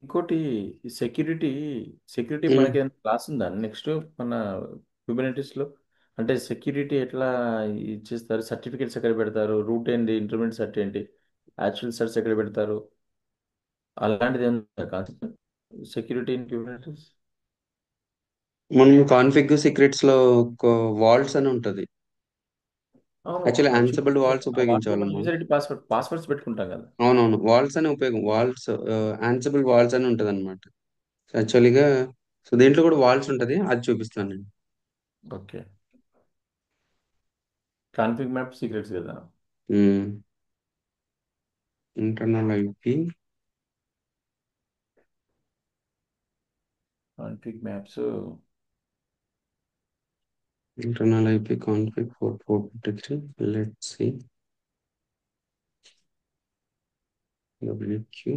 [SPEAKER 2] ఇంకోటి సెక్యూరిటీ, సెక్యూరిటీ మనకి ఏదైనా క్లాస్ ఉందా నెక్స్ట్ మన Kubernetes లో? అంటే సెక్యూరిటీ ఎట్లా ఇచ్చేస్తారు, సర్టిఫికేట్స్ ఎక్కడ పెడతారు, రూట్ ఏంటి, ఇంటర్మీడియట్ సర్ట్ ఏంటి, యాక్చువల్ సర్ట్స్ ఎక్కడ పెడతారు, అలాంటిది ఏమన్నా కాన్సెప్ట్ సెక్యూరిటీ ఇన్ Kubernetes?
[SPEAKER 1] మనం కాన్ఫిగ్ సీక్రెట్స్ లో వాల్ట్స్ అని ఉంటది.
[SPEAKER 2] అవును,
[SPEAKER 1] యాక్చువల్లీ
[SPEAKER 2] అది
[SPEAKER 1] ఆన్సిబుల్
[SPEAKER 2] చూపించారు.
[SPEAKER 1] వాల్ట్స్
[SPEAKER 2] ఆ వాటిలో మనం
[SPEAKER 1] ఉపయోగించేవాళ్ళము.
[SPEAKER 2] యూజర్ ఐడి పాస్వర్డ్స్ పెట్టుకుంటాం కదా.
[SPEAKER 1] అవునవును, వాల్ట్స్ అని వాల్ట్స్, ఆన్సిబుల్ వాల్ట్స్ అని ఉంటది అనమాట యాక్చువల్లీగా. సో దీంట్లో కూడా వాల్ట్స్ ఉంటది, అది చూపిస్తాను నేను.
[SPEAKER 2] ఓకే, కాన్ఫిగ్ మ్యాప్ సీక్రెట్స్ కదా.
[SPEAKER 1] Internal IP,
[SPEAKER 2] config maps.
[SPEAKER 1] Internal IP config 4453. Let's see WQ.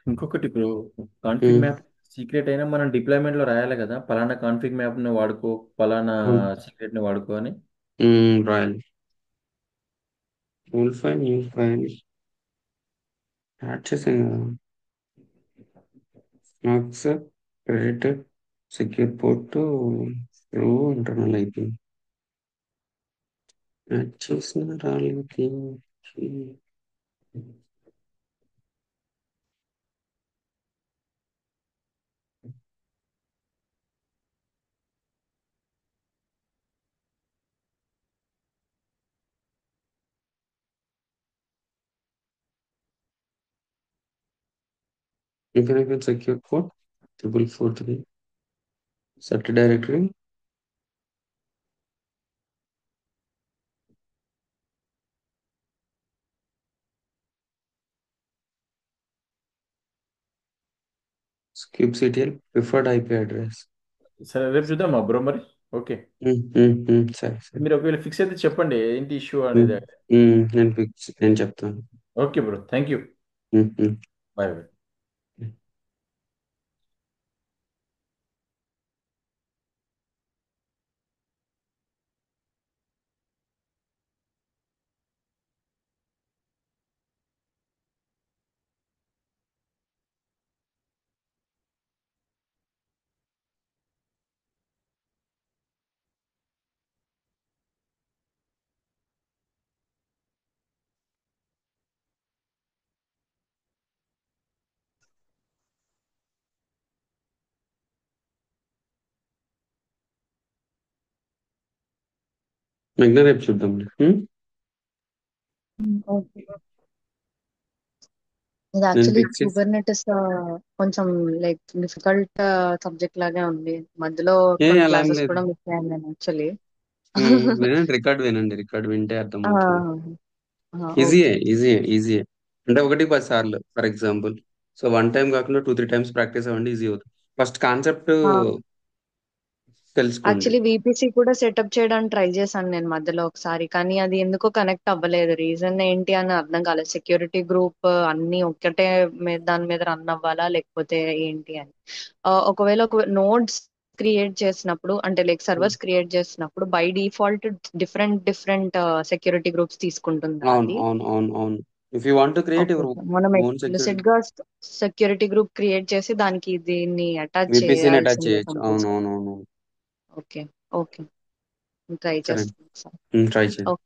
[SPEAKER 2] ఇంకొకటి ఇప్పుడు కాన్ఫిగ్ మ్యాప్ సీక్రెట్ అయినా మనం డిప్లాయ్మెంట్ లో రాయాలి కదా, పలానా కాన్ఫిగ్ మ్యాప్ ని వాడుకో, పలానా సీక్రెట్ ని వాడుకో అని.
[SPEAKER 1] Royal full file, new file add చేసాం కదా. మార్క్స్, క్రెడిట్, సెక్యూర్ పోర్ట్, రో, ఇంటర్నల్ ఐపి యాడ్ చేసిన రాలేదు. You can secure port 4443 set directory. kubectl preferred IP address.
[SPEAKER 2] సరే, రేపు చూద్దామా బ్రో మరి. ఓకే,
[SPEAKER 1] సరే సరే.
[SPEAKER 2] మీరు ఒకవేళ ఫిక్స్ అయితే చెప్పండి ఏంటి ఇష్యూ
[SPEAKER 1] ఉమ్,
[SPEAKER 2] అనేది.
[SPEAKER 1] నేను చెప్తాను.
[SPEAKER 2] Okay bro, thank you.
[SPEAKER 1] Um, um.
[SPEAKER 2] Bye bye.
[SPEAKER 1] మిగిలిన రేపు చూద్దాం.
[SPEAKER 3] ఓకే. ఇది
[SPEAKER 1] నేను
[SPEAKER 3] యాక్చువల్లీ
[SPEAKER 1] పిక్ చేసి
[SPEAKER 3] కుబర్నెటిస్ కొంచెం లైక్ డిఫికల్ట్ సబ్జెక్ట్ లాగే ఉంది. మధ్యలో కొన్ని
[SPEAKER 1] అలా ఏం
[SPEAKER 3] క్లాసెస్
[SPEAKER 1] లేదు.
[SPEAKER 3] కూడా మిస్ అయ్యాను నేను యాక్చువల్లీ.
[SPEAKER 1] వినండి, రికార్డ్ వింటే
[SPEAKER 3] ఆ,
[SPEAKER 1] అర్థమవుతుంది. ఈజీయే,
[SPEAKER 3] ఓకే.
[SPEAKER 1] ఈజీయే, ఈజీయే. అంటే 1-10 సార్లు for example. So one time కాకుండా 2-3 టైమ్స్ ప్రాక్టీస్ అవ్వండి, ఈజీ అవుతుంది. ఫస్ట్ కాన్సెప్ట్ తెలుసుకోండి.
[SPEAKER 3] యాక్చువల్లీ వీపీసీ కూడా సెటప్ చేయడానికి ట్రై చేశాను నేను మధ్యలో ఒకసారి, కానీ అది ఎందుకో కనెక్ట్ అవ్వలేదు. రీజన్ ఏంటి అని అర్థం కాలేదు. సెక్యూరిటీ గ్రూప్ అన్ని ఒక్కటే దాని మీద రన్ అవ్వాలా లేకపోతే ఏంటి అని. ఒకవేళ ఒక నోడ్స్ క్రియేట్ చేసినప్పుడు అంటే లైక్ సర్వర్స్ క్రియేట్ చేసినప్పుడు by default different different security groups తీసుకుంటుందా
[SPEAKER 1] అవును,
[SPEAKER 3] అది?
[SPEAKER 1] అవును, అవును, అవును. If you want to create
[SPEAKER 3] okay.
[SPEAKER 1] Your
[SPEAKER 3] మనం
[SPEAKER 1] ఓన్ సెక్యూరిటీ
[SPEAKER 3] ఎక్స్ప్లిసిట్ గా సెక్యూరిటీ గ్రూప్ క్రియేట్ చేసి దానికి దీన్ని అటాచ్
[SPEAKER 1] విపిసిని అటాచ్
[SPEAKER 3] చేయాల్సిందే
[SPEAKER 1] చేయొచ్చు. అవును,
[SPEAKER 3] కంపల్సరీ.
[SPEAKER 1] అవును, అవును.
[SPEAKER 3] ఓకే. ఓకే. ట్రై
[SPEAKER 1] సరే.
[SPEAKER 3] చేస్తాను సార్.
[SPEAKER 1] ట్రై చేయండి.
[SPEAKER 3] ఓకే.